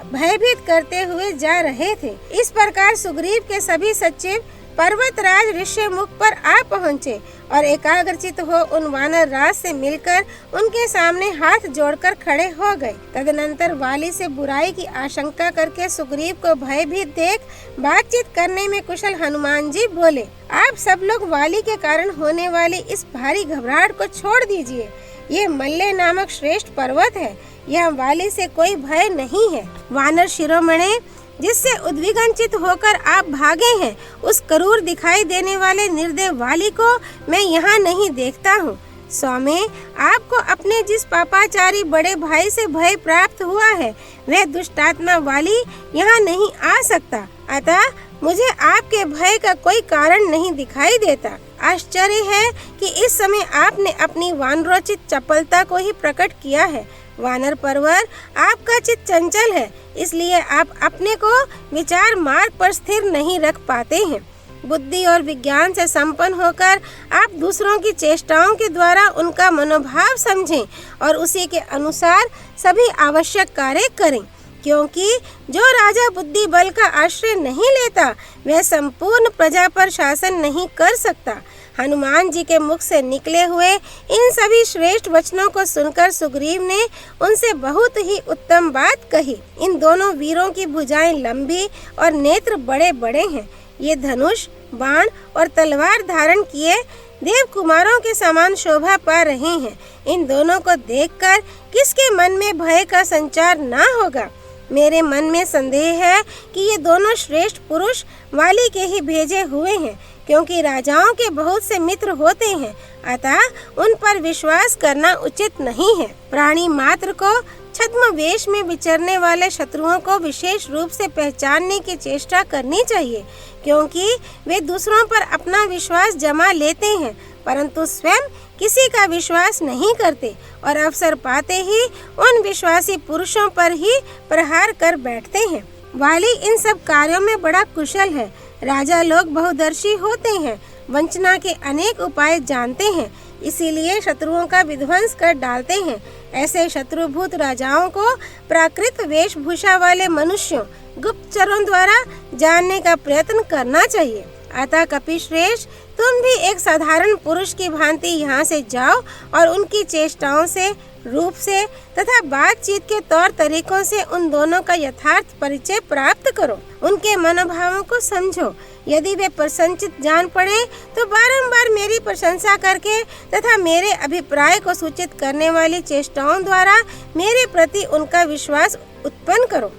भयभीत करते हुए जा रहे थे। इस प्रकार सुग्रीव के सभी सचिव पर्वतराज ऋष्यमुख पर आ पहुँचे और एकाग्रचित हो उन वानर राज से मिलकर उनके सामने हाथ जोड़कर खड़े हो गए। तदनंतर वाली से बुराई की आशंका करके सुग्रीव को भयभीत देख बातचीत करने में कुशल हनुमान जी बोले, आप सब लोग वाली के कारण होने वाली इस भारी घबराहट को छोड़ दीजिए। ये मल्ले नामक श्रेष्ठ पर्वत है, यहाँ वाली से कोई भय नहीं है। वानर शिरोमणि, जिससे उद्विग्नचित होकर आप भागे हैं, उस क्रूर दिखाई देने वाले निर्दय वाली को मैं यहाँ नहीं देखता हूँ। स्वामी, आपको अपने जिस पापाचारी बड़े भाई से भय प्राप्त हुआ है, वह दुष्टात्मा वाली यहाँ नहीं आ सकता। अतः मुझे आपके भय का कोई कारण नहीं दिखाई देता। आश्चर्य है कि इस समय आपने अपनी वानरोचित चपलता को ही प्रकट किया है। वानर परवर, आपका चित्त चंचल है, इसलिए आप अपने को विचार मार्ग पर स्थिर नहीं रख पाते हैं। बुद्धि और विज्ञान से संपन्न होकर आप दूसरों की चेष्टाओं के द्वारा उनका मनोभाव समझें और उसी के अनुसार सभी आवश्यक कार्य करें, क्योंकि जो राजा बुद्धि बल का आश्रय नहीं लेता, वह संपूर्ण प्रजा पर शासन नहीं कर सकता। हनुमान जी के मुख से निकले हुए इन सभी श्रेष्ठ वचनों को सुनकर सुग्रीव ने उनसे बहुत ही उत्तम बात कही। इन दोनों वीरों की भुजाएं लंबी और नेत्र बड़े बड़े हैं। ये धनुष, बाण और तलवार धारण किए देव कुमारों के समान शोभा पा रहे हैं। इन दोनों को देखकर किसके मन में भय का संचार ना होगा। मेरे मन में संदेह है कि ये दोनों श्रेष्ठ पुरुष वाली के ही भेजे हुए हैं, क्योंकि राजाओं के बहुत से मित्र होते हैं, अतः उन पर विश्वास करना उचित नहीं है। प्राणी मात्र को छद्म वेश में विचरने वाले शत्रुओं को विशेष रूप से पहचानने की चेष्टा करनी चाहिए, क्योंकि वे दूसरों पर अपना विश्वास जमा लेते हैं, परंतु स्वयं किसी का विश्वास नहीं करते और अवसर पाते ही उन विश्वासी पुरुषों पर ही प्रहार कर बैठते हैं। वाली इन सब कार्यों में बड़ा कुशल है। राजा लोग बहुदर्शी होते हैं, वंचना के अनेक उपाय जानते हैं, इसीलिए शत्रुओं का विध्वंस कर डालते हैं। ऐसे शत्रुभूत राजाओं को प्राकृत वेशभूषा वाले मनुष्यों, गुप्तचरों द्वारा जानने का प्रयत्न करना चाहिए। अतः कपिश्रेष्ठ, तुम भी एक साधारण पुरुष की भांति यहाँ से जाओ और उनकी चेष्टाओं से, रूप से तथा बातचीत के तौर तरीकों से उन दोनों का यथार्थ परिचय प्राप्त करो। उनके मनोभावों को समझो। यदि वे प्रसन्नचित जान पड़े तो बारंबार मेरी प्रशंसा करके तथा मेरे अभिप्राय को सूचित करने वाली चेष्टाओं द्वारा मेरे प्रति उनका विश्वास उत्पन्न करो।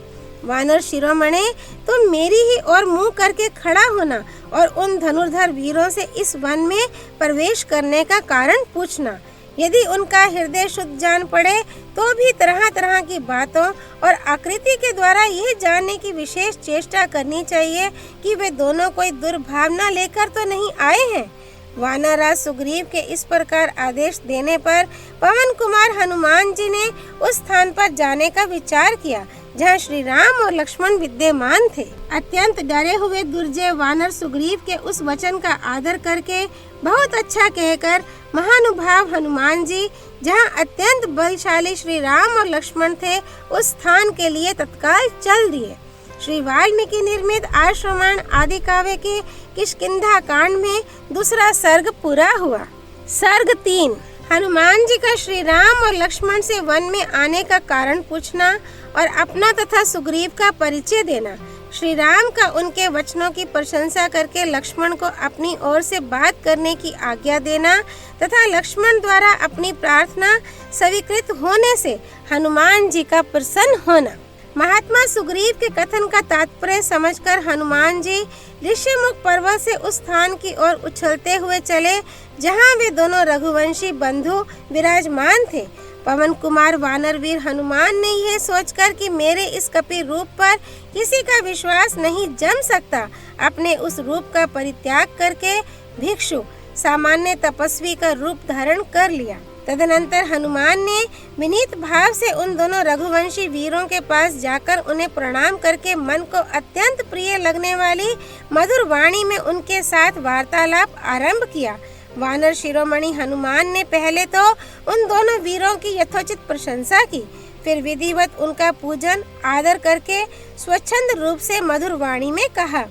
वानर शिरोमणे, तुम मेरी ही ओर मुंह करके खड़ा होना और उन धनुर्धर वीरों से इस वन में प्रवेश करने का कारण पूछना। यदि उनका हृदय शुद्ध जान पड़े तो भी तरह तरह की बातों और आकृति के द्वारा यह जानने की विशेष चेष्टा करनी चाहिए कि वे दोनों कोई दुर्भावना लेकर तो नहीं आए हैं। वानरराज सुग्रीव के इस प्रकार आदेश देने पर पवन कुमार हनुमान जी ने उस स्थान पर जाने का विचार किया जहाँ श्री राम और लक्ष्मण विद्यमान थे। अत्यंत डरे हुए दुर्जय वानर सुग्रीव के उस वचन का आदर करके बहुत अच्छा कहकर महानुभाव हनुमान जी जहाँ अत्यंत बलशाली श्री राम और लक्ष्मण थे उस स्थान के लिए तत्काल चल दिए। श्री वाल्मीकि निर्मित आश्रमण आदि काव्य के किष्किंधा कांड में दूसरा सर्ग पूरा हुआ। सर्ग 3। हनुमान जी का श्री राम और लक्ष्मण से वन में आने का कारण पूछना और अपना तथा सुग्रीव का परिचय देना। श्री राम का उनके वचनों की प्रशंसा करके लक्ष्मण को अपनी ओर से बात करने की आज्ञा देना तथा लक्ष्मण द्वारा अपनी प्रार्थना स्वीकृत होने से हनुमान जी का प्रसन्न होना। महात्मा सुग्रीव के कथन का तात्पर्य समझकर हनुमान जी ऋषिमुख पर्वत से उस स्थान की ओर उछलते हुए चले जहाँ वे दोनों रघुवंशी बंधु विराजमान थे। पवन कुमार वानरवीर हनुमान ने यह सोचकर कि मेरे इस कपि रूप पर किसी का विश्वास नहीं जम सकता, अपने उस रूप का परित्याग करके भिक्षु सामान्य तपस्वी का रूप धारण कर लिया। तदनंतर हनुमान ने विनीत भाव से उन दोनों रघुवंशी वीरों के पास जाकर उन्हें प्रणाम करके मन को अत्यंत प्रिय लगने वाली मधुर वाणी में उनके साथ वार्तालाप आरंभ किया। वानर शिरोमणि हनुमान ने पहले तो उन दोनों वीरों की यथोचित प्रशंसा की, फिर विधिवत उनका पूजन आदर करके स्वच्छंद रूप से मधुर वाणी में कहा,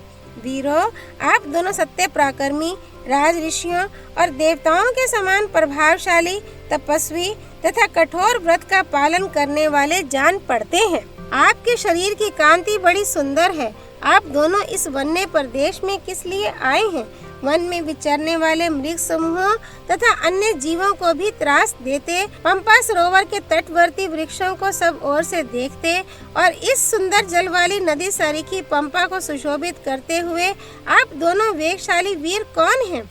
वीरों, आप दोनों सत्य पराक्रमी, राज ऋषियों और देवताओं के समान प्रभावशाली, तपस्वी तथा कठोर व्रत का पालन करने वाले जान पड़ते हैं। आपके शरीर की कांति बड़ी सुंदर है। आप दोनों इस वन्य प्रदेश में किस लिए आए हैं? वन में विचरने वाले मृग समूहों तथा अन्य जीवों को भी त्रास देते, पंपा सरोवर के तटवर्ती वृक्षों को सब ओर से देखते और इस सुंदर जल वाली नदी सरीखी पंपा को सुशोभित करते हुए आप दोनों वेगशाली वीर कौन हैं?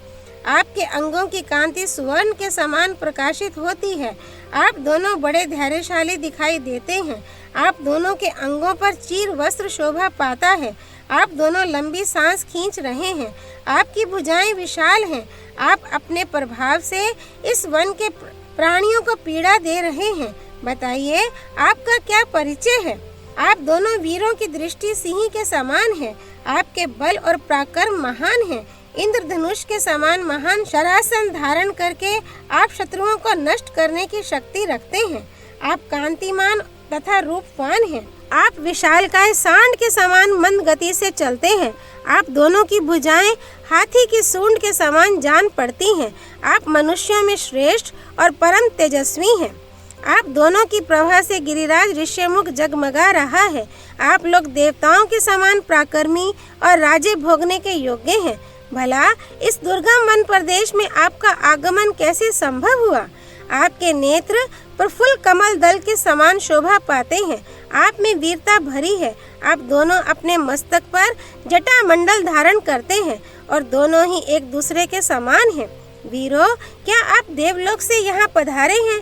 आपके अंगों की कांति सुवर्ण के समान प्रकाशित होती है। आप दोनों बड़े धैर्यशाली दिखाई देते हैं। आप दोनों के अंगों पर चीर वस्त्र शोभा पाता है। आप दोनों लंबी सांस खींच रहे हैं। आपकी भुजाएं विशाल हैं। आप अपने प्रभाव से इस वन के प्राणियों को पीड़ा दे रहे हैं। बताइए, आपका क्या परिचय है? आप दोनों वीरों की दृष्टि सिंह के समान है। आपके बल और पराक्रम महान है। इंद्रधनुष के समान महान शरासन धारण करके आप शत्रुओं को नष्ट करने की शक्ति रखते हैं। आप कांतिमान तथा रूपवान हैं। आप विशालकाय सांड के समान मंद गति से चलते हैं। आप दोनों की भुजाएं हाथी की सूंड के समान जान पड़ती हैं। आप मनुष्यों में श्रेष्ठ और परम तेजस्वी हैं। आप दोनों की प्रभा से गिरिराज ऋष्यमुख जगमगा रहा है। आप लोग देवताओं के समान पराक्रमी और राज्य भोगने के योग्य हैं। भला इस दुर्गम वन प्रदेश में आपका आगमन कैसे संभव हुआ? आपके नेत्र प्रफुल्ल कमल दल के समान शोभा पाते हैं। आप में वीरता भरी है। आप दोनों अपने मस्तक पर जटा मंडल धारण करते हैं और दोनों ही एक दूसरे के समान हैं। वीरों, क्या आप देवलोक से यहाँ पधारे हैं?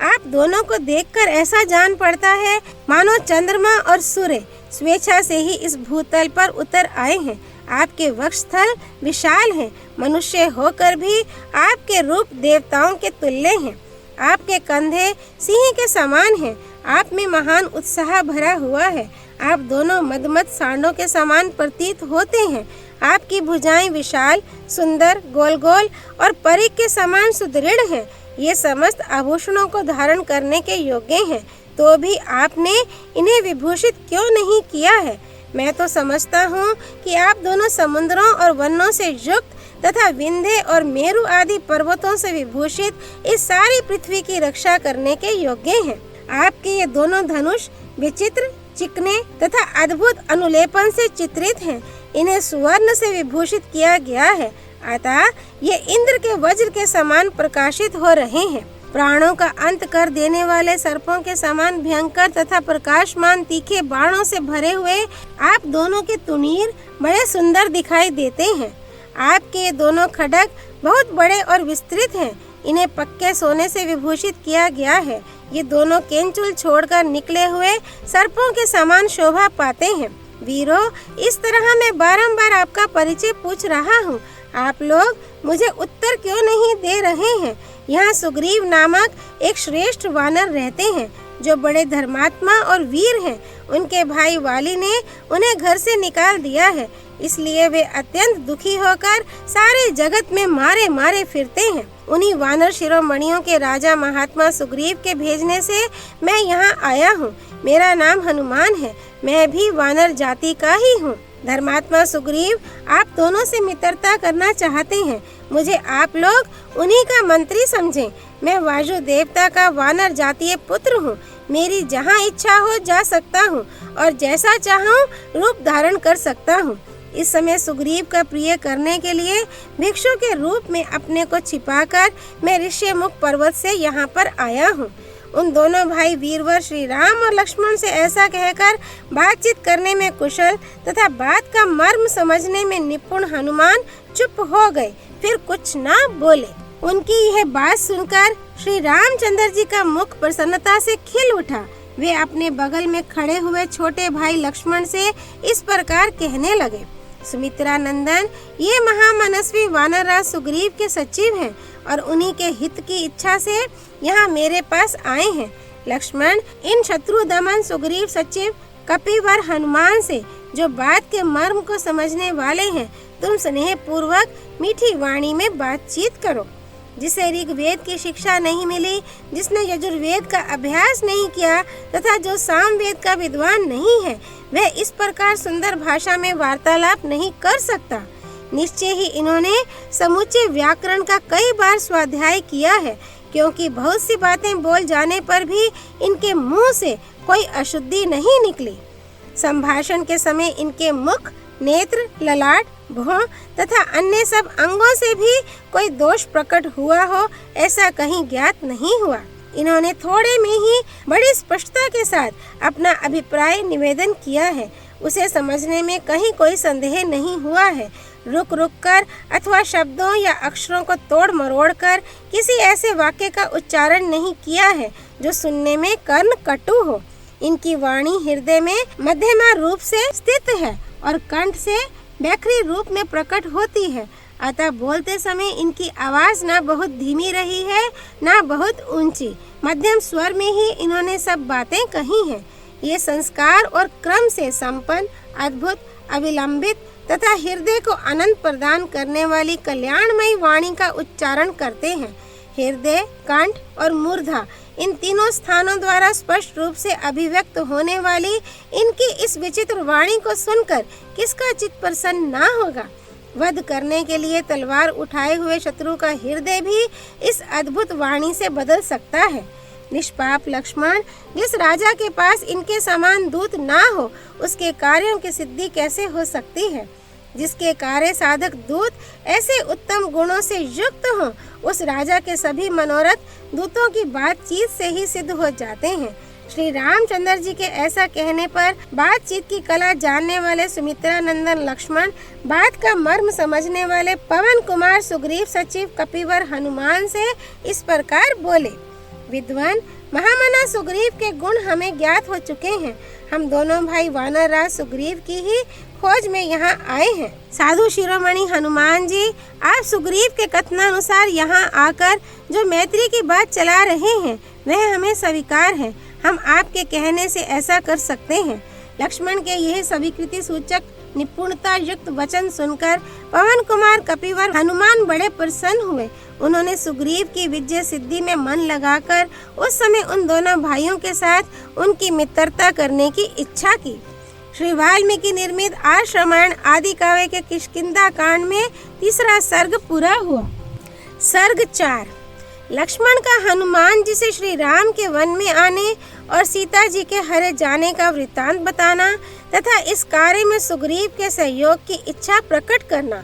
आप दोनों को देखकर ऐसा जान पड़ता है मानो चंद्रमा और सूर्य स्वेच्छा से ही इस भूतल पर उतर आए हैं। आपके वक्षस्थल विशाल हैं। मनुष्य होकर भी आपके रूप देवताओं के तुल्य हैं। आपके कंधे सिंह के समान हैं। आप में महान उत्साह भरा हुआ है। आप दोनों मदमत सांडों के समान प्रतीत होते हैं। आपकी भुजाएं विशाल, सुंदर, गोल गोल और परिक के समान सुदृढ़ हैं। ये समस्त आभूषणों को धारण करने के योग्य हैं, तो भी आपने इन्हें विभूषित क्यों नहीं किया है? मैं तो समझता हूँ कि आप दोनों समुद्रों और वनों से युक्त तथा विंध्य और मेरु आदि पर्वतों से विभूषित इस सारी पृथ्वी की रक्षा करने के योग्य हैं। आपके ये दोनों धनुष विचित्र, चिकने तथा अद्भुत अनुलेपन से चित्रित हैं। इन्हें सुवर्ण से विभूषित किया गया है, अतः ये इंद्र के वज्र के समान प्रकाशित हो रहे हैं। प्राणों का अंत कर देने वाले सर्पों के समान भयंकर तथा प्रकाशमान तीखे बाणों से भरे हुए आप दोनों के तुनीर बड़े सुंदर दिखाई देते हैं। आपके ये दोनों खड्ग बहुत बड़े और विस्तृत हैं। इन्हें पक्के सोने से विभूषित किया गया है। ये दोनों केंचुल छोड़कर निकले हुए सर्पों के समान शोभा पाते हैं। वीरों, इस तरह मैं बारंबार आपका परिचय पूछ रहा हूँ, आप लोग मुझे उत्तर क्यों नहीं दे रहे हैं? यहाँ सुग्रीव नामक एक श्रेष्ठ वानर रहते हैं जो बड़े धर्मात्मा और वीर हैं। उनके भाई वाली ने उन्हें घर से निकाल दिया है, इसलिए वे अत्यंत दुखी होकर सारे जगत में मारे मारे फिरते हैं। उन्हीं वानर शिरोमणियों के राजा महात्मा सुग्रीव के भेजने से मैं यहाँ आया हूँ। मेरा नाम हनुमान है, मैं भी वानर जाति का ही हूँ। धर्मात्मा सुग्रीव आप दोनों से मित्रता करना चाहते हैं। मुझे आप लोग उन्हीं का मंत्री समझें। मैं वायु देवता का वानर जातीय पुत्र हूँ। मेरी जहाँ इच्छा हो जा सकता हूँ और जैसा चाहूँ रूप धारण कर सकता हूँ। इस समय सुग्रीव का प्रिय करने के लिए भिक्षु के रूप में अपने को छिपाकर मैं ऋष्यमुख पर्वत से यहाँ पर आया हूँ। उन दोनों भाई वीरवर श्री राम और लक्ष्मण से ऐसा कहकर बातचीत करने में कुशल तथा बात का मर्म समझने में निपुण हनुमान चुप हो गए, फिर कुछ ना बोले। उनकी यह बात सुनकर श्री रामचंद्र जी का मुख प्रसन्नता से खिल उठा। वे अपने बगल में खड़े हुए छोटे भाई लक्ष्मण से इस प्रकार कहने लगे, सुमित्रा नंदन, ये महामनस्वी वानरराज सुग्रीव के सचिव हैं और उन्हीं के हित की इच्छा से यहाँ मेरे पास आए हैं। लक्ष्मण, इन शत्रु दमन सुग्रीव सचिव कपिवर हनुमान से जो बात के मर्म को समझने वाले हैं, तुम स्नेह पूर्वक मीठी वाणी में बातचीत करो। जिसे ऋग्वेद की शिक्षा नहीं मिली, जिसने यजुर्वेद का अभ्यास नहीं किया तथा जो सामवेद का विद्वान नहीं है, वह इस प्रकार सुंदर भाषा में वार्तालाप नहीं कर सकता। निश्चय ही इन्होंने समूचे व्याकरण का कई बार स्वाध्याय किया है, क्योंकि बहुत सी बातें बोल जाने पर भी इनके मुंह से कोई अशुद्धि नहीं निकली। संभाषण के समय इनके मुख, नेत्र, ललाट, भौं तथा अन्य सब अंगों से भी कोई दोष प्रकट हुआ हो, ऐसा कहीं ज्ञात नहीं हुआ। इन्होंने थोड़े में ही बड़ी स्पष्टता के साथ अपना अभिप्राय निवेदन किया है। उसे समझने में कहीं कोई संदेह नहीं हुआ है। रुक रुक कर अथवा शब्दों या अक्षरों को तोड़ मरोड़ कर किसी ऐसे वाक्य का उच्चारण नहीं किया है जो सुनने में कर्ण कटु हो। इनकी वाणी हृदय में मध्यमा रूप से स्थित है और कंठ से बैखरी रूप में प्रकट होती है, अतः बोलते समय इनकी आवाज ना बहुत धीमी रही है ना बहुत ऊंची, मध्यम स्वर में ही इन्होंने सब बातें कही हैं। ये संस्कार और क्रम से संपन्न, अद्भुत, अविलंबित तथा हृदय को आनंद प्रदान करने वाली कल्याणमयी वाणी का उच्चारण करते हैं। हृदय, कंठ और मूर्धा इन तीनों स्थानों द्वारा स्पष्ट रूप से अभिव्यक्त होने वाली इनकी इस विचित्र वाणी को सुनकर किसका चित्त प्रसन्न ना होगा। वध करने के लिए तलवार उठाए हुए शत्रु का हृदय भी इस अद्भुत वाणी से बदल सकता है। निष्पाप लक्ष्मण, जिस राजा के पास इनके समान दूत ना हो, उसके कार्यों की सिद्धि कैसे हो सकती है? जिसके कार्य साधक दूत ऐसे उत्तम गुणों से युक्त हों, उस राजा के सभी मनोरथ दूतों की बातचीत से ही सिद्ध हो जाते हैं। श्री रामचंद्र जी के ऐसा कहने पर बातचीत की कला जानने वाले सुमित्रा नंदन लक्ष्मण, बात का मर्म समझने वाले पवन कुमार सुग्रीव सचिव कपिवर हनुमान से इस प्रकार बोले, विद्वान, महामना सुग्रीव के गुण हमें ज्ञात हो चुके हैं। हम दोनों भाई वानरराज सुग्रीव की ही खोज में यहाँ आए हैं। साधु शिरोमणि हनुमान जी, आप सुग्रीव के कथनानुसार यहाँ आकर जो मैत्री की बात चला रहे हैं, वह हमें स्वीकार है। हम आपके कहने से ऐसा कर सकते हैं। लक्ष्मण के यह स्वीकृति सूचक निपुणता युक्त वचन सुनकर पवन कुमार कपिवर हनुमान बड़े प्रसन्न हुए। उन्होंने सुग्रीव की विजय सिद्धि में मन लगाकर उस समय उन दोनों भाइयों के साथ उनकी मित्रता करने की इच्छा की। श्री वाल्मीकि निर्मित आर्ष रामायण आदि काव्य के किष्किंधा कांड में तीसरा सर्ग पूरा हुआ। सर्ग 4। लक्ष्मण का हनुमान जी से श्री राम के वन में आने और सीता जी के हरे जाने का वृत्तांत बताना तथा इस कार्य में सुग्रीव के सहयोग की इच्छा प्रकट करना।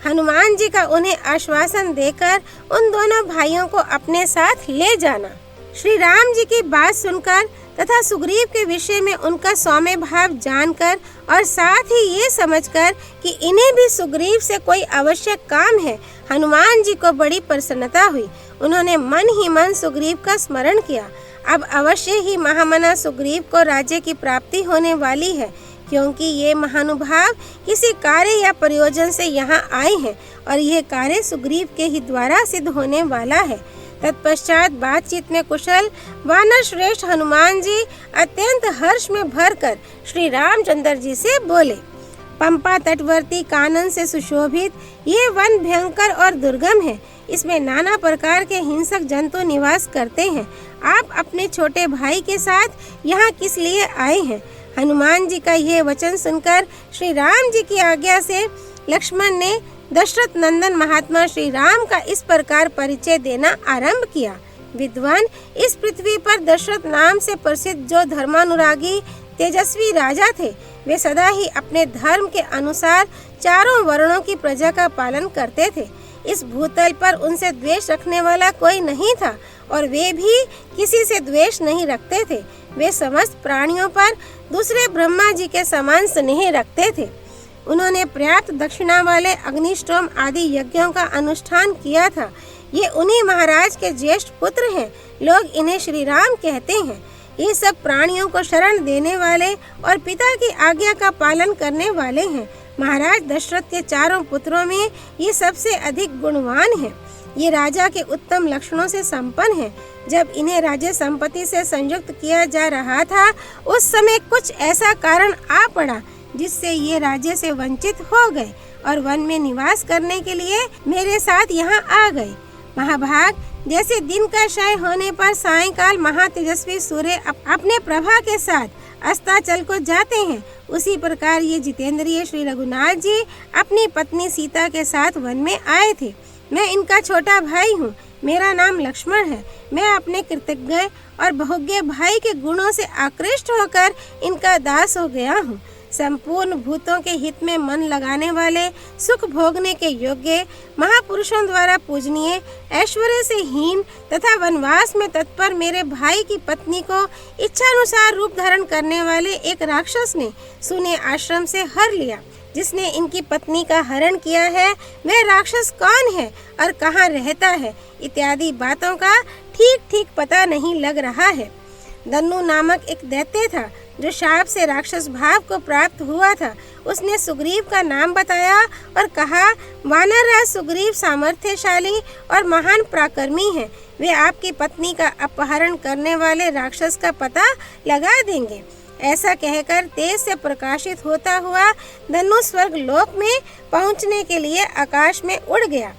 हनुमान जी का उन्हें आश्वासन देकर उन दोनों भाइयों को अपने साथ ले जाना। श्री राम जी की बात सुनकर तथा सुग्रीव के विषय में उनका सौम्य भाव जानकर और साथ ही ये समझकर कि इन्हें भी सुग्रीव से कोई आवश्यक काम है, हनुमान जी को बड़ी प्रसन्नता हुई। उन्होंने मन ही मन सुग्रीव का स्मरण किया। अब अवश्य ही महामना सुग्रीव को राज्य की प्राप्ति होने वाली है, क्योंकि ये महानुभाव किसी कार्य या प्रयोजन से यहाँ आए हैं और यह कार्य सुग्रीव के ही द्वारा सिद्ध होने वाला है। तत्पश्चात बातचीत में कुशल वानर श्रेष्ठ हनुमान जी अत्यंत हर्ष में भरकर श्री रामचंद्र जी से बोले, पंपा तटवर्ती कानन से सुशोभित ये वन भयंकर और दुर्गम है। इसमें नाना प्रकार के हिंसक जंतु निवास करते हैं। आप अपने छोटे भाई के साथ यहाँ किस लिए आए हैं? हनुमान जी का यह वचन सुनकर श्री राम जी की आज्ञा से लक्ष्मण ने दशरथ नंदन महात्मा श्री राम का इस प्रकार परिचय देना आरंभ किया। विद्वान, इस पृथ्वी पर दशरथ नाम से प्रसिद्ध जो धर्मानुरागी तेजस्वी राजा थे, वे सदा ही अपने धर्म के अनुसार चारों वर्णों की प्रजा का पालन करते थे। इस भूतल पर उनसे द्वेष रखने वाला कोई नहीं था और वे भी किसी से द्वेष नहीं रखते थे। वे समस्त प्राणियों पर दूसरे ब्रह्मा जी के समान स्नेह रखते थे। उन्होंने पर्याप्त दक्षिणा वाले अग्निष्टोम आदि यज्ञों का अनुष्ठान किया था। ये उन्हीं महाराज के ज्येष्ठ पुत्र हैं। लोग इन्हें श्री राम कहते हैं। ये सब प्राणियों को शरण देने वाले और पिता की आज्ञा का पालन करने वाले हैं। महाराज दशरथ के चारों पुत्रों में ये सबसे अधिक गुणवान है। ये राजा के उत्तम लक्षणों से संपन्न है। जब इन्हें राज्य संपत्ति से संयुक्त किया जा रहा था, उस समय कुछ ऐसा कारण आ पड़ा जिससे ये राज्य से वंचित हो गए और वन में निवास करने के लिए मेरे साथ यहाँ आ गए। महाभाग, जैसे दिन का क्षय होने पर सायंकाल महातेजस्वी सूर्य अपने प्रभा के साथ अस्ताचल को जाते हैं, उसी प्रकार ये जितेंद्रिय श्री रघुनाथ जी अपनी पत्नी सीता के साथ वन में आए थे। मैं इनका छोटा भाई हूँ। मेरा नाम लक्ष्मण है। मैं अपने कृतज्ञ और बहुज्ञ भाई के गुणों से आकृष्ट होकर इनका दास हो गया हूँ। संपूर्ण भूतों के हित में मन लगाने वाले, सुख भोगने के योग्य, महापुरुषों द्वारा पूजनीय, ऐश्वर्य से हीन तथा वनवास में तत्पर मेरे भाई की पत्नी को इच्छानुसार रूप धारण करने वाले एक राक्षस ने सुने आश्रम से हर लिया। जिसने इनकी पत्नी का हरण किया है, वह राक्षस कौन है और कहाँ रहता है, इत्यादि बातों का ठीक ठीक पता नहीं लग रहा है। दन्नु नामक एक दैत्य था जो शाप से राक्षस भाव को प्राप्त हुआ था। उसने सुग्रीव का नाम बताया और कहा, वानर राज सुग्रीव सामर्थ्यशाली और महान पराक्रमी है। वे आपकी पत्नी का अपहरण करने वाले राक्षस का पता लगा देंगे। ऐसा कहकर तेज से प्रकाशित होता हुआ धनु स्वर्ग लोक में पहुंचने के लिए आकाश में उड़ गया।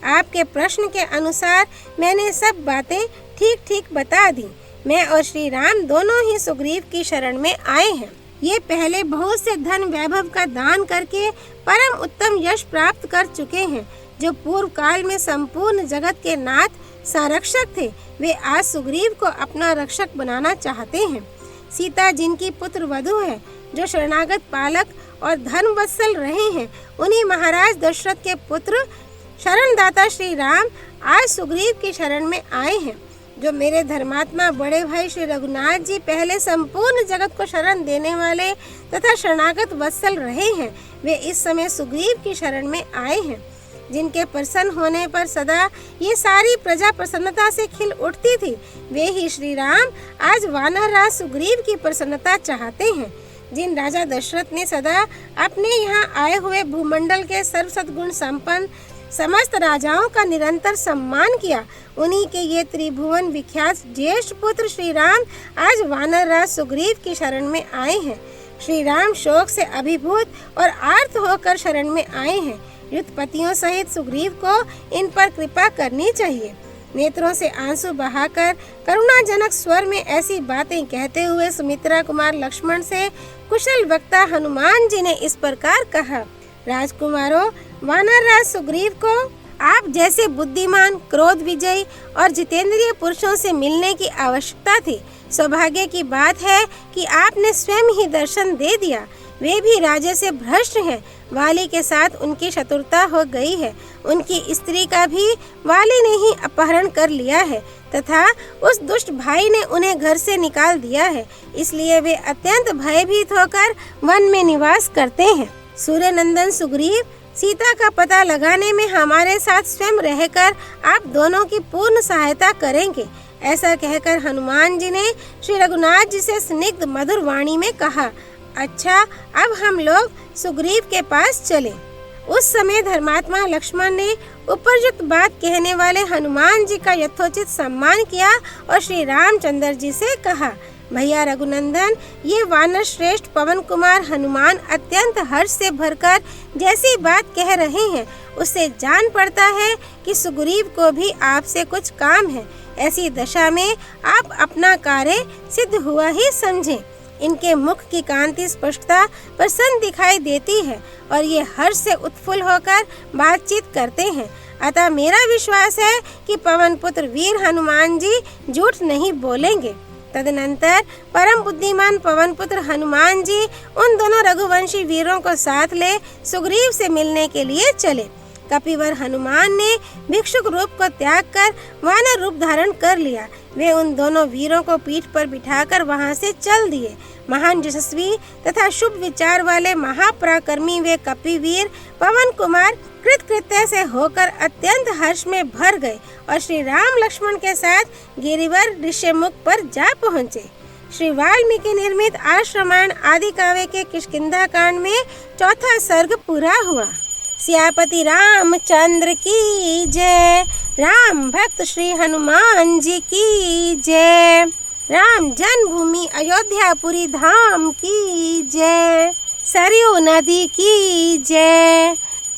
आपके प्रश्न के अनुसार मैंने सब बातें ठीक ठीक बता दी। मैं और श्री राम दोनों ही सुग्रीव की शरण में आए हैं। ये पहले बहुत से धन वैभव का दान करके परम उत्तम यश प्राप्त कर चुके हैं। जो पूर्व काल में संपूर्ण जगत के नाथ संरक्षक थे, वे आज सुग्रीव को अपना रक्षक बनाना चाहते हैं। सीता जिनकी पुत्र वधु है, जो शरणागत पालक और धन वत्सल रहे हैं, उन्हीं महाराज दशरथ के पुत्र शरणदाता श्री राम आज सुग्रीव की शरण में आए हैं। जो मेरे धर्मात्मा बड़े भाई श्री रघुनाथ जी पहले संपूर्ण जगत को शरण देने वाले तथा शरणागत वत्सल रहे हैं, वे इस समय सुग्रीव की शरण में आए हैं। जिनके प्रसन्न होने पर सदा ये सारी प्रजा प्रसन्नता से खिल उठती थी, वे ही श्री राम आज वानर राज सुग्रीव की प्रसन्नता चाहते हैं। जिन राजा दशरथ ने सदा अपने यहाँ आए हुए भूमंडल के सर्व सद्गुण संपन्न समस्त राजाओं का निरंतर सम्मान किया, उन्हीं के ये त्रिभुवन विख्यात ज्येष्ठ पुत्र श्री राम आज वानर राज सुग्रीव की शरण में आए हैं। श्री राम शोक से अभिभूत और आर्त होकर शरण में आए हैं। युद्धपतियों सहित सुग्रीव को इन पर कृपा करनी चाहिए। नेत्रों से आंसू बहाकर करुणाजनक स्वर में ऐसी बातें कहते हुए सुमित्रा कुमार लक्ष्मण से कुशल वक्ता हनुमान जी ने इस प्रकार कहा। राजकुमारों, वानर राज सुग्रीव को आप जैसे बुद्धिमान, क्रोध विजयी और जितेंद्रिय पुरुषों से मिलने की आवश्यकता थी। सौभाग्य की बात है कि आपने स्वयं ही दर्शन दे दिया। वे भी राजे से भ्रष्ट हैं। वाली के साथ उनकी शत्रुता हो गई है। उनकी स्त्री का भी वाली ने ही अपहरण कर लिया है तथा उस दुष्ट भाई ने उन्हें घर से निकाल दिया है। इसलिए वे अत्यंत भयभीत होकर वन में निवास करते हैं। सूर्य नंदन सुग्रीव, सीता का पता लगाने में हमारे साथ स्वयं रहकर आप दोनों की पूर्ण सहायता करेंगे। ऐसा कहकर हनुमान जी ने श्री रघुनाथ जी से स्निग्ध मधुर वाणी में कहा। अच्छा, अब हम लोग सुग्रीव के पास चले। उस समय धर्मात्मा लक्ष्मण ने उपरयुक्त बात कहने वाले हनुमान जी का यथोचित सम्मान किया और श्री रामचंद्र जी से कहा, भैया रघुनंदन, ये वानर श्रेष्ठ पवन कुमार हनुमान अत्यंत हर्ष से भरकर जैसी बात कह रहे हैं, उससे जान पड़ता है कि सुग्रीव को भी आपसे कुछ काम है। ऐसी दशा में आप अपना कार्य सिद्ध हुआ ही समझें। इनके मुख की कांति स्पष्टता प्रसन्न दिखाई देती है और ये हर्ष से उत्फुल्ल होकर बातचीत करते हैं। अतः मेरा विश्वास है कि पवन पुत्र वीर हनुमान जी झूठ नहीं बोलेंगे। तदनंतर परम बुद्धिमान पवन पुत्र हनुमान जी उन दोनों रघुवंशी वीरों को साथ ले सुग्रीव से मिलने के लिए चले। कपिवर हनुमान ने भिक्षुक रूप को त्याग कर वानर रूप धारण कर लिया। वे उन दोनों वीरों को पीठ पर बिठाकर वहां से चल दिए। महान यशस्वी तथा शुभ विचार वाले महापराक्रमी वे कपिवीर पवन कुमार कृतकृत्य से होकर अत्यंत हर्ष में भर गए और श्री राम लक्ष्मण के साथ गिरिवर ऋष्यमुख पर जा पहुँचे। श्री वाल्मीकि निर्मित आश्रमायण आदि काव्य के किष्किंधा कांड में चौथा सर्ग पूरा हुआ। सियापति रामचंद्र की जय। राम भक्त श्री हनुमान जी की जय। राम जन्मभूमि अयोध्यापुरी धाम की जय। सरयू नदी की जय।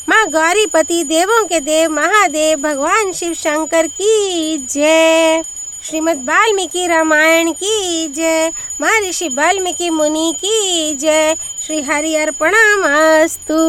माँ गौरीपति देवों के देव महादेव भगवान शिव शंकर की जय। श्रीमद् वाल्मीकि रामायण की जय। महर्षि वाल्मीकि मुनि की जय। श्री हरि अर्पणमस्तु।